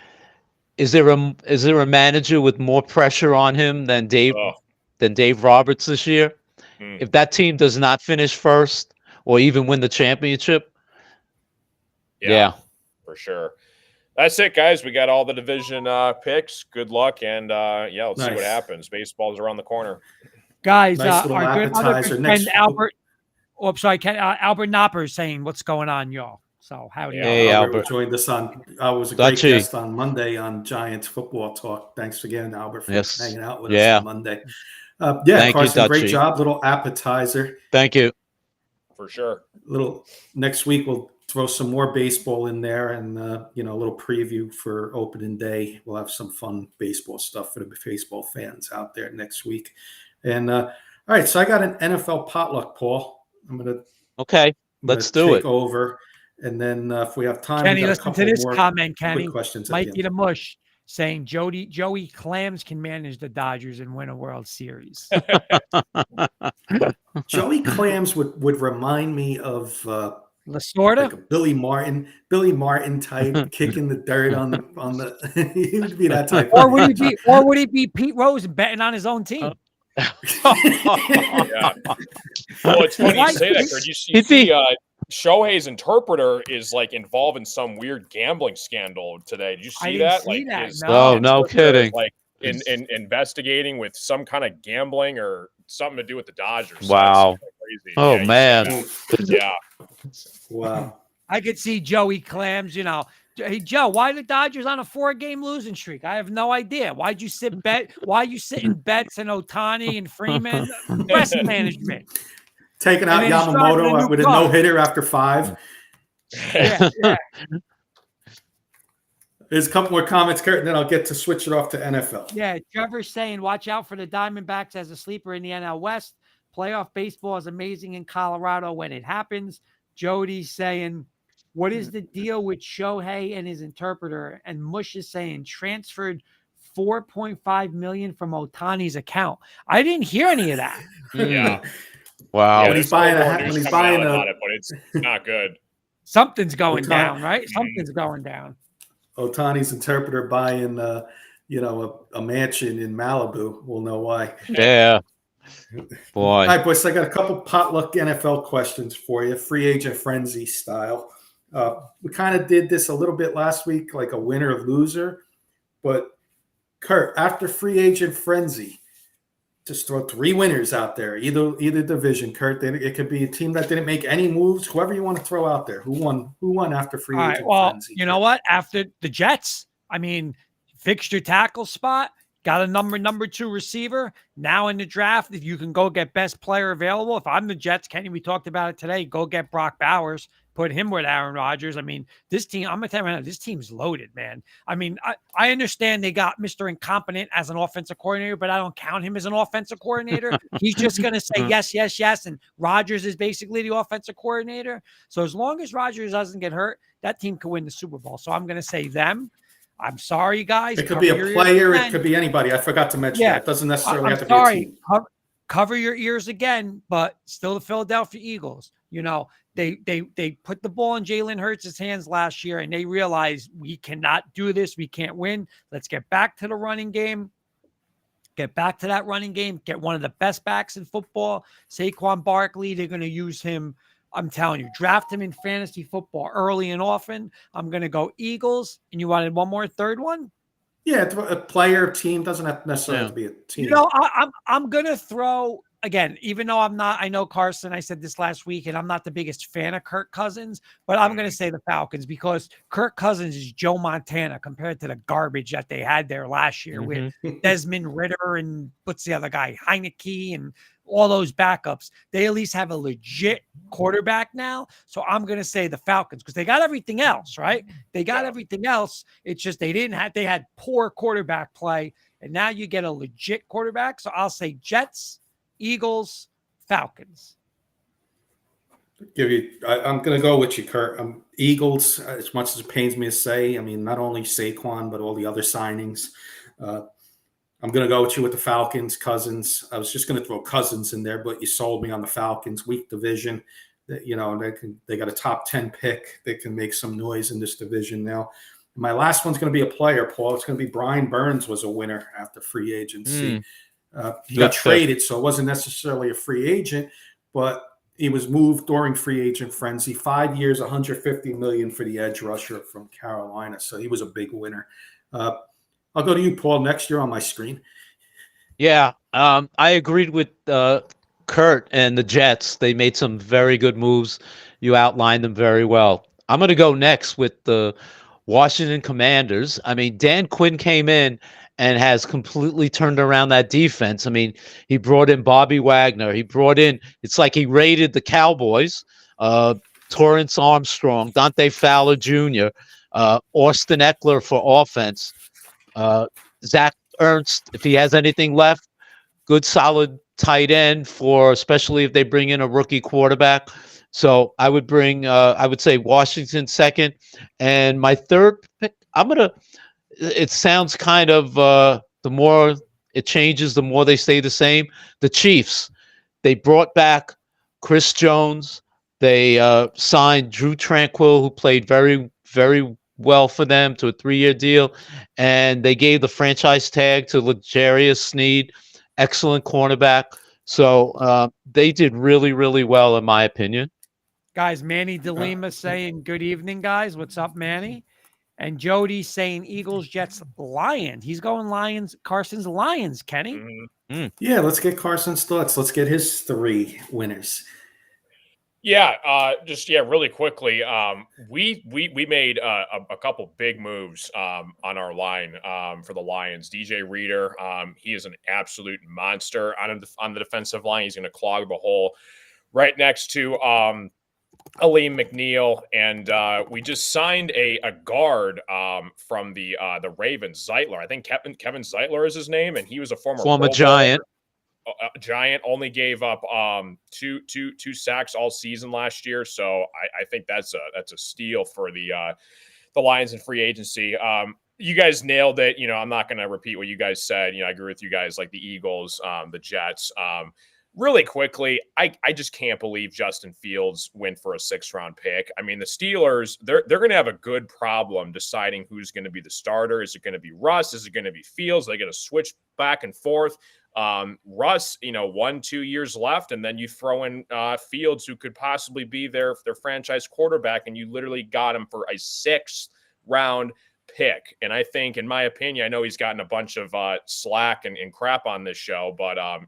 Is there a manager with more pressure on him than Dave Roberts this year? If that team does not finish first or even win the championship, yeah. For sure. That's it, guys. We got all the division picks. Good luck, and let's see what happens. Baseball's around the corner. Guys, Nice our other appetizer. good Next friend Albert. Oh, I'm sorry, Albert Knopper is saying, "What's going on, y'all?" So how do you? Hey, Albert. Joined us on. Was a great guest on Monday on Giants Football Talk. Thanks again, Albert, for hanging out with us on Monday. Thank Carson, you, great job. Little appetizer. Thank you. For sure. Next week we'll throw some more baseball in there, and a little preview for opening day. We'll have some fun baseball stuff for the baseball fans out there next week. And all right, so I got an NFL potluck, Paul. Let's do it. Take over, and then if we have time, Kenny, we got listen to this comment. Kenny, questions. Mikey the Mush saying Joey Clams can manage the Dodgers and win a World Series. Joey Clams would remind me of Lasorda, like a Billy Martin type, kicking the dirt on the. He would be that type. Or would he be Pete Rose betting on his own team? Well, it's funny you say that, Kurt. You see Shohei's interpreter is like involved in some weird gambling scandal today. Did you I see didn't that? see Like that, his no. Oh, no interpreter is, kidding. like in investigating with some kind of gambling or something to do with the Dodgers. Wow. So that's crazy. Oh, Yeah, you man. see that. Yeah. Wow. I could see Joey Clams, Hey Joe, why the Dodgers on a 4-game losing streak? I have no idea. Why'd you sit bet? Why you sitting bets and Otani and Freeman? Rest management. Taking out And then he's driving a Yamamoto new with a car. no-hitter after 5. Yeah. There's a couple more comments, Kurt, and then I'll get to switch it off to NFL. Yeah, Trevor's saying, watch out for the Diamondbacks as a sleeper in the NL West. Playoff baseball is amazing in Colorado when it happens. Jody's saying, what is the deal with Shohei and his interpreter? And Mush is saying, transferred $4.5 million from Otani's account. I didn't hear any of that. Yeah. Wow. Yeah, When he's there's buying more a- news when he's coming out buying a- about it, but it's not good. Something's going Otani- down, right? Something's going down. Otani's interpreter buying, a mansion in Malibu. We'll know why. Yeah. Boy. All right, boys. I got a couple potluck NFL questions for you, free agent frenzy style. We kind of did this a little bit last week, like a winner or loser. But Kurt, after free agent frenzy, just throw 3 winners out there, either division. Kurt, it could be a team that didn't make any moves. Whoever you want to throw out there. Who won after free All agent right. Well, frenzy? you know what? After the Jets, I mean, fixed your tackle spot, got a number 2 receiver. Now in the draft, if you can go get best player available, if I'm the Jets, Kenny, we talked about it today, go get Brock Bowers, put him with Aaron Rodgers. I mean, this team, I'm going to tell you right now, this team's loaded, man. I mean, I understand they got Mr. Incompetent as an offensive coordinator, but I don't count him as an offensive coordinator. He's just going to say yes, yes, yes. And Rodgers is basically the offensive coordinator. So as long as Rodgers doesn't get hurt, that team could win the Super Bowl. So I'm going to say them. I'm sorry, guys. It could be a Cover your player. ears It could be anybody. I forgot to mention Yeah. that. It doesn't necessarily have to sorry. be a team. Cover your ears again, but still the Philadelphia Eagles. They put the ball in Jalen Hurts' hands last year, and they realized we cannot do this. We can't win. Let's get back to the running game. Get back to that running game. Get one of the best backs in football, Saquon Barkley. They're going to use him. I'm telling you, draft him in fantasy football early and often. I'm going to go Eagles. And you wanted one more third one? Yeah, a player, team doesn't have necessarily have to be a team. I'm going to throw, again, even though I know Carson, I said this last week, and I'm not the biggest fan of Kirk Cousins, but I'm going to say the Falcons because Kirk Cousins is Joe Montana compared to the garbage that they had there last year with Desmond Ridder and what's the other guy, Heineke and all those backups. They at least have a legit quarterback now. So I'm going to say the Falcons because they got everything else, right? They got everything else. It's just they had poor quarterback play, and now you get a legit quarterback. So I'll say Jets, Eagles, Falcons. I'm going to go with you, Kurt. Eagles, as much as it pains me to say, I mean, not only Saquon, but all the other signings. I'm going to go with you with the Falcons, Cousins. I was just going to throw Cousins in there, but you sold me on the Falcons. Weak division. They got a top 10 pick. They can make some noise in this division now. My last one's going to be a player, Paul. It's going to be Brian Burns was a winner after free agency. He got traded, so it wasn't necessarily a free agent, but he was moved during free agent frenzy. 5 years, $150 million for the edge rusher from Carolina. So he was a big winner. I'll go to you, Paul, next year on my screen. Yeah, I agreed with Kurt and the Jets. They made some very good moves. You outlined them very well. I'm going to go next with the Washington Commanders. I mean, Dan Quinn came in and has completely turned around that defense. I mean, he brought in Bobby Wagner. It's like he raided the Cowboys, Torrance Armstrong, Dante Fowler Jr., Austin Eckler for offense. Zach Ernst, if he has anything left, good solid tight end for, especially if they bring in a rookie quarterback. So I would say Washington second, and my third pick. It sounds kind of the more it changes, the more they stay the same. The Chiefs, they brought back Chris Jones. They signed Drew Tranquill, who played very, very well for them, to a 3-year deal, and they gave the franchise tag to L'Jarius Sneed, excellent cornerback. So they did really, really well, in my opinion. Guys, Manny DeLima saying good evening, guys. What's up, Manny? And Jody saying Eagles, Jets, Lions. He's going Lions. Carson's Lions, Kenny. Yeah, let's get Carson's thoughts. Let's get his 3 winners. Yeah, really quickly. We made a couple big moves on our line for the Lions. DJ Reader, he is an absolute monster on the defensive line. He's going to clog the hole right next to Aleem McNeil, and we just signed a guard from the Ravens, Zeitler. I think Kevin Zeitler is his name, and he was a former Giant. Giant. Only gave up two sacks all season last year, so I think that's a steal for the Lions in free agency. You guys nailed it. I'm not going to repeat what you guys said. I agree with you guys, like the Eagles, the Jets. Really quickly, I just can't believe Justin Fields went for a 6th-round pick. I mean, the Steelers, they're going to have a good problem deciding who's going to be the starter. Is it going to be Russ? Is it going to be Fields? They're going to switch back and forth. Russ, 1-2 years left, and then you throw in Fields, who could possibly be their franchise quarterback, and you literally got him for a 6th-round pick. And I think, in my opinion, I know he's gotten a bunch of slack and crap on this show, but I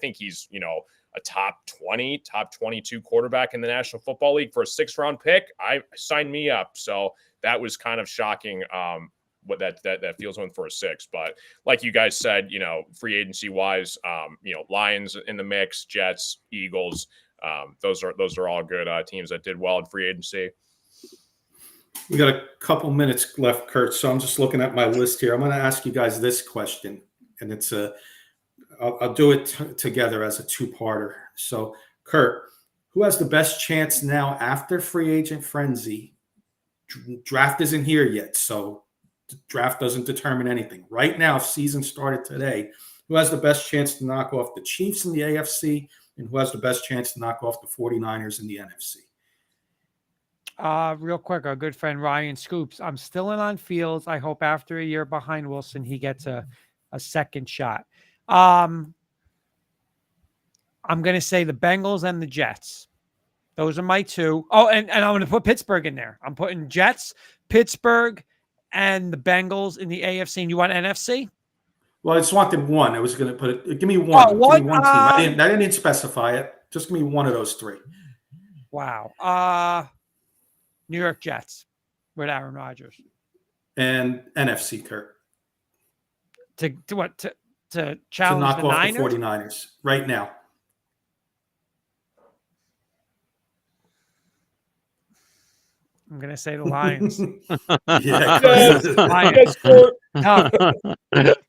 think he's a top 20, top 22 quarterback in the National Football League for a 6th-round pick. I signed me up, so that was kind of shocking. What that Fields went for a 6, but like you guys said, free agency wise, Lions in the mix, Jets, Eagles, those are all good teams that did well in free agency. We got a couple minutes left, Kurt, so I'm just looking at my list here. I'm going to ask you guys this question, and I'll do it together as a 2-parter. So, Kurt, who has the best chance now after free agent frenzy? Draft isn't here yet, so the draft doesn't determine anything. Right now, if season started today, who has the best chance to knock off the Chiefs in the AFC, and who has the best chance to knock off the 49ers in the NFC? Real quick, our good friend Ryan Scoops. I'm still in on Fields. I hope after a year behind Wilson, he gets a second shot. I'm going to say the Bengals and the Jets. Those are my 2. Oh, and I'm going to put Pittsburgh in there. I'm putting Jets, Pittsburgh, and the Bengals in the AFC. And you want NFC? Well, I just wanted one. I was going to put it. Give me one. Oh, what? Give me one team. I didn't specify it. Just give me one of those 3. Wow. New York Jets with Aaron Rodgers. And NFC, Kurt. To what? To challenge to knock the off Niners? the 49ers right now. I'm going to say the Lions. Yeah.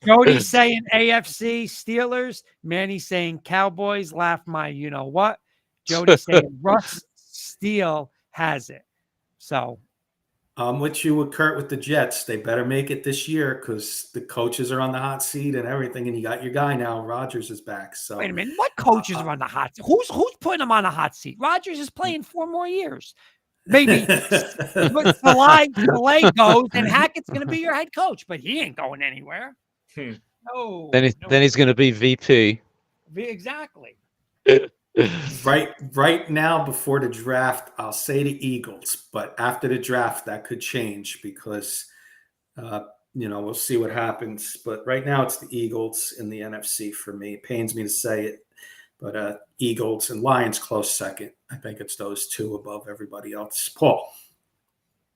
Jody's saying AFC Steelers. Manny's saying Cowboys. Laugh my you-know-what. Jody's saying Russ Steele has it. So I'm with you with Kurt with the Jets. They better make it this year because the coaches are on the hot seat and everything. And you got your guy now. Rodgers is back. So wait a minute. What coaches are on the hot seat? Who's putting him on the hot seat? Rodgers is playing 4 more years. Maybe but Filet goes and Hackett's going to be your head coach, but he ain't going anywhere. No. Then he's going to be VP. Exactly. Right now, before the draft, I'll say the Eagles, but after the draft, that could change because, we'll see what happens. But right now, it's the Eagles in the NFC for me. It pains me to say it, but Eagles and Lions close second. I think it's those 2 above everybody else. Paul,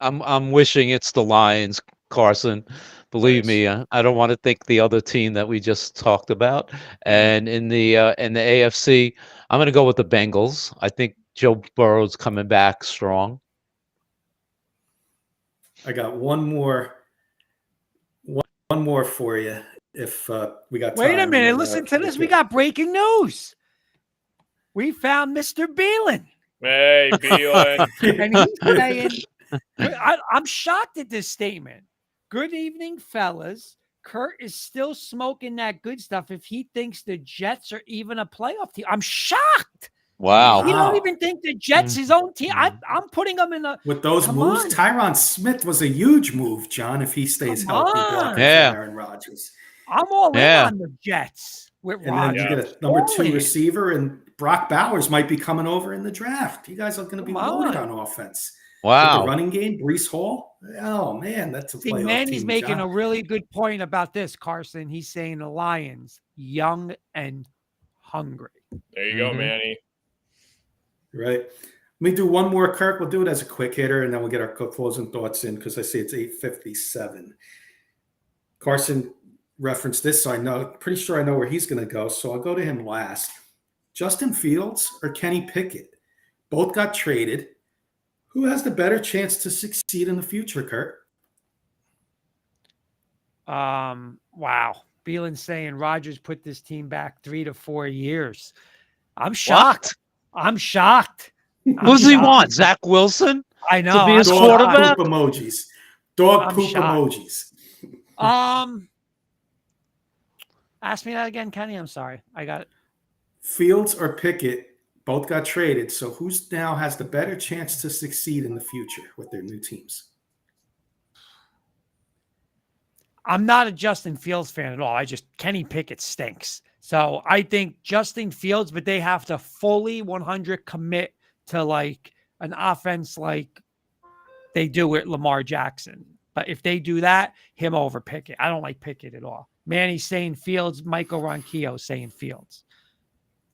I'm wishing it's the Lions, Carson. Believe me, I don't want to think the other team that we just talked about. And in the AFC, I'm going to go with the Bengals. I think Joe Burrow's coming back strong. I got one more for you. If we got time. Wait a minute, listen to this. We got breaking news. We found Mr. Beelan. Hey, Beelan. And he's saying, I'm shocked at this statement. Good evening, fellas. Kurt is still smoking that good stuff if he thinks the Jets are even a playoff team. I'm shocked. Wow. You don't even think the Jets his own team. I'm putting them in a with those moves. on. Tyron Smith was a huge move, John. If he stays healthy, blocking Aaron Rodgers. I'm all in on the Jets with and Rodgers. then you get a number 2 receiver and Brock Bowers might be coming over in the draft. You guys are going to be Come loaded on. on offense. With Wow. the running game, Breece Hall. Oh, man, that's a See, playoff Manny's team. making John. a really good point about this, Carson. He's saying the Lions, young and hungry. There you go, Mhm. Manny. Right. Let me do one more, Kirk. We'll do it as a quick hitter, and then we'll get our closing thoughts in because I see it's 8:57. Carson referenced this, so I know, pretty sure I know where he's going to go. So I'll go to him last. Justin Fields or Kenny Pickett? Both got traded. Who has the better chance to succeed in the future, Kurt? Wow. Beelan's saying Rodgers put this team back 3 to 4 years. I'm shocked. I'm shocked. Who does he want? Zach Wilson I know. to be his I'm Dog quarterback? poop emojis. Dog I'm poop shocked. emojis. Ask me that again, Kenny. I'm sorry. I got it. Fields or Pickett both got traded. So who's now has the better chance to succeed in the future with their new teams? I'm not a Justin Fields fan at all. Kenny Pickett stinks. So I think Justin Fields, but they have to fully 100 commit to like an offense like they do with Lamar Jackson. But if they do that, him over Pickett. I don't like Pickett at all. Manny's saying Fields. Michael Ronquillo saying Fields.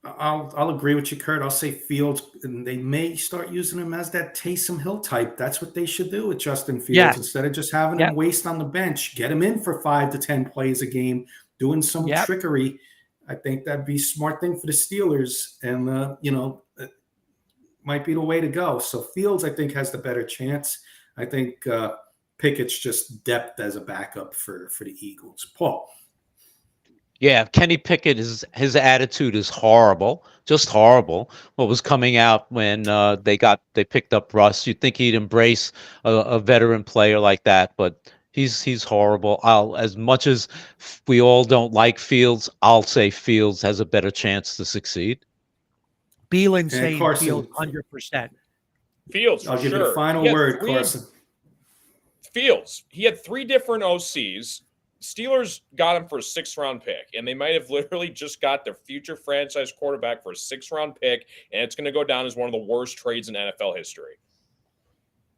I'll agree with you, Kurt. I'll say Fields, and they may start using him as that Taysom Hill type. That's what they should do with Justin Fields. Yes. Instead of just having him waste on the bench, get him in for 5 to 10 plays a game, doing some trickery. I think that'd be a smart thing for the Steelers, and it might be the way to go. So Fields, I think, has the better chance. I think Pickett's just depth as a backup for the Eagles. Paul. Yeah, Kenny Pickett, his attitude is horrible, just horrible. What was coming out when they picked up Russ? You'd think he'd embrace a veteran player like that, but he's horrible. As much as we all don't like Fields, I'll say Fields has a better chance to succeed. Beelan saying Carson, Fields 100%. Fields, I'll give sure. you the final word, Carson. Fields. He had 3 different OCs. Steelers got him for a 6th-round pick, and they might have literally just got their future franchise quarterback for a 6th-round pick, and it's going to go down as one of the worst trades in NFL history.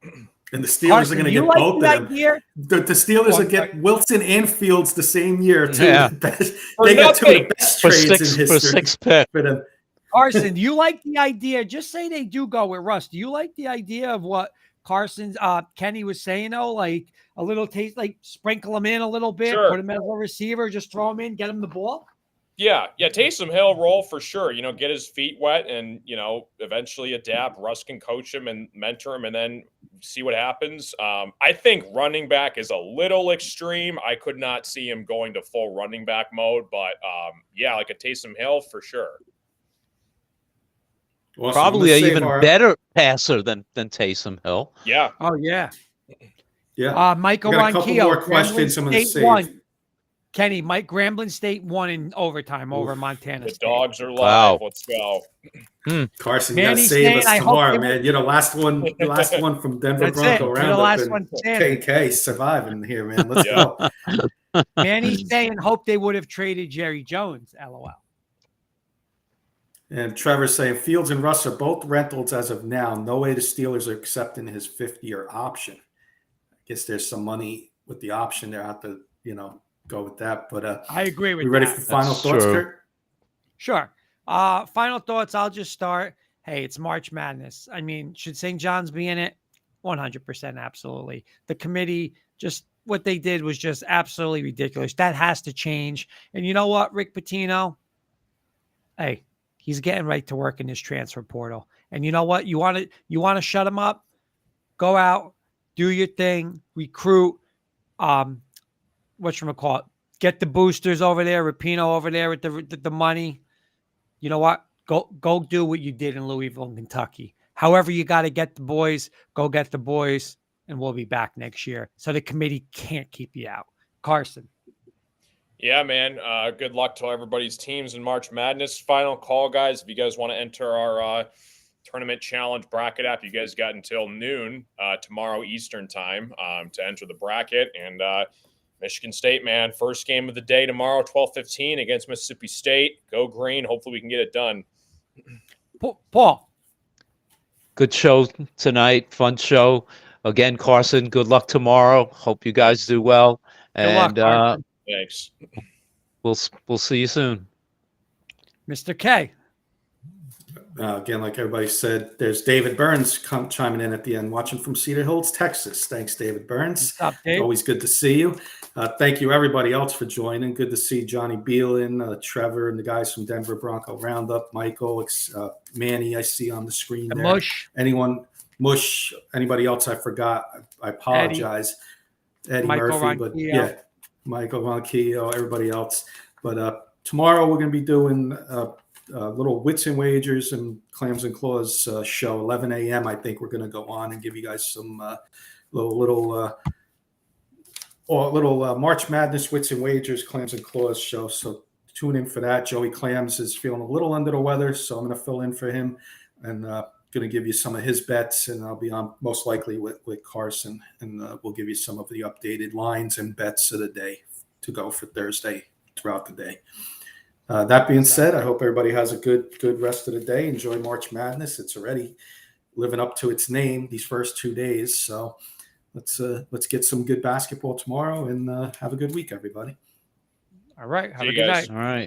And the Steelers are going to get both of them. The Steelers will get Wilson and Fields the same year, too. Yeah. They got 2 of the best trades in history. For 6 pick. For them. Carson, do you like the idea? Just say they do go with Russ. Do you like the idea of what Kenny was saying, though, like a little taste, like sprinkle him in a little bit, put him as a receiver, just throw him in, get him the ball? Yeah. Taysom Hill role for sure. Get his feet wet and, eventually adapt. Russ can coach him and mentor him and then see what happens. I think running back is a little extreme. I could not see him going to full running back mode, but like a Taysom Hill for sure. Awesome. Probably an even better passer than Taysom Hill. Yeah. Oh, yeah. Yeah. Michael Ronquillo. A couple more questions I'm going to save. Kenny, Grambling State won in overtime over Montana The State. Dogs are live. Wow. Let's go. Carson, you got to save us tomorrow, man. You're the last one from Denver Bronco Roundup. You're the last one standing. KK surviving here, man. Let's go. Manny's saying hope they would have traded Jerry Jones. LOL. And Trevor's saying Fields and Russ are both rentals as of now. No way the Steelers are accepting his 5th-year option. I guess there's some money with the option. They'll have to, go with that. But I agree with you ready that. for final thoughts, Kurt? Sure. Final thoughts. I'll just start. Hey, it's March Madness. I mean, should St. John's be in it? 100%, absolutely. The committee, just what they did was just absolutely ridiculous. That has to change. And you know what, Rick Pitino? Hey, he's getting right to work in his transfer portal. And you know what? You want to shut him up? Go out, do your thing, recruit. Whatchamacallit? Get the boosters over there, Rapino over there with the money. You know what? Go do what you did in Louisville and Kentucky. However, you got to get the boys. Go get the boys, and we'll be back next year. So the committee can't keep you out. Carson. Yeah, man. Good luck to everybody's teams in March Madness. Final call, guys. If you guys want to enter our tournament challenge bracket app, you guys got until noon tomorrow Eastern time to enter the bracket. And Michigan State, man, first game of the day tomorrow, 12:15 against Mississippi State. Go green. Hopefully we can get it done. Paul. Good show tonight. Fun show. Again, Carson, good luck tomorrow. Hope you guys do well. Good luck, And Carson. Thanks. we'll see you soon. Mr. K. Again, like everybody said, there's David Burns chiming in at the end, watching from Cedar Hills, Texas. Thanks, David Burns. What's up, Dave? Always good to see you. Thank you, everybody else, for joining. Good to see Johnny Beelin, Trevor, and the guys from Denver Bronco Roundup, Michael, Manny, I see on the screen And there. Mush. Mush, anybody else I forgot, I apologize. Eddie Michael Murphy, but Ronquillo. yeah, Michael Ronquillo, everybody else. But tomorrow we're going to be doing little wits and wagers and clams and claws show, 11 a.m. I think we're going to go on and give you guys some little March Madness wits and wagers, clams and claws show. So tune in for that. Joey Clams is feeling a little under the weather, so I'm going to fill in for him and going to give you some of his bets, and I'll be on most likely with Carson, and we'll give you some of the updated lines and bets of the day to go for Thursday throughout the day. That being said, I hope everybody has a good rest of the day. Enjoy March Madness. It's already living up to its name these first 2 days. So let's get some good basketball tomorrow and have a good week, everybody. All right. Have See a you good guys. night. All right.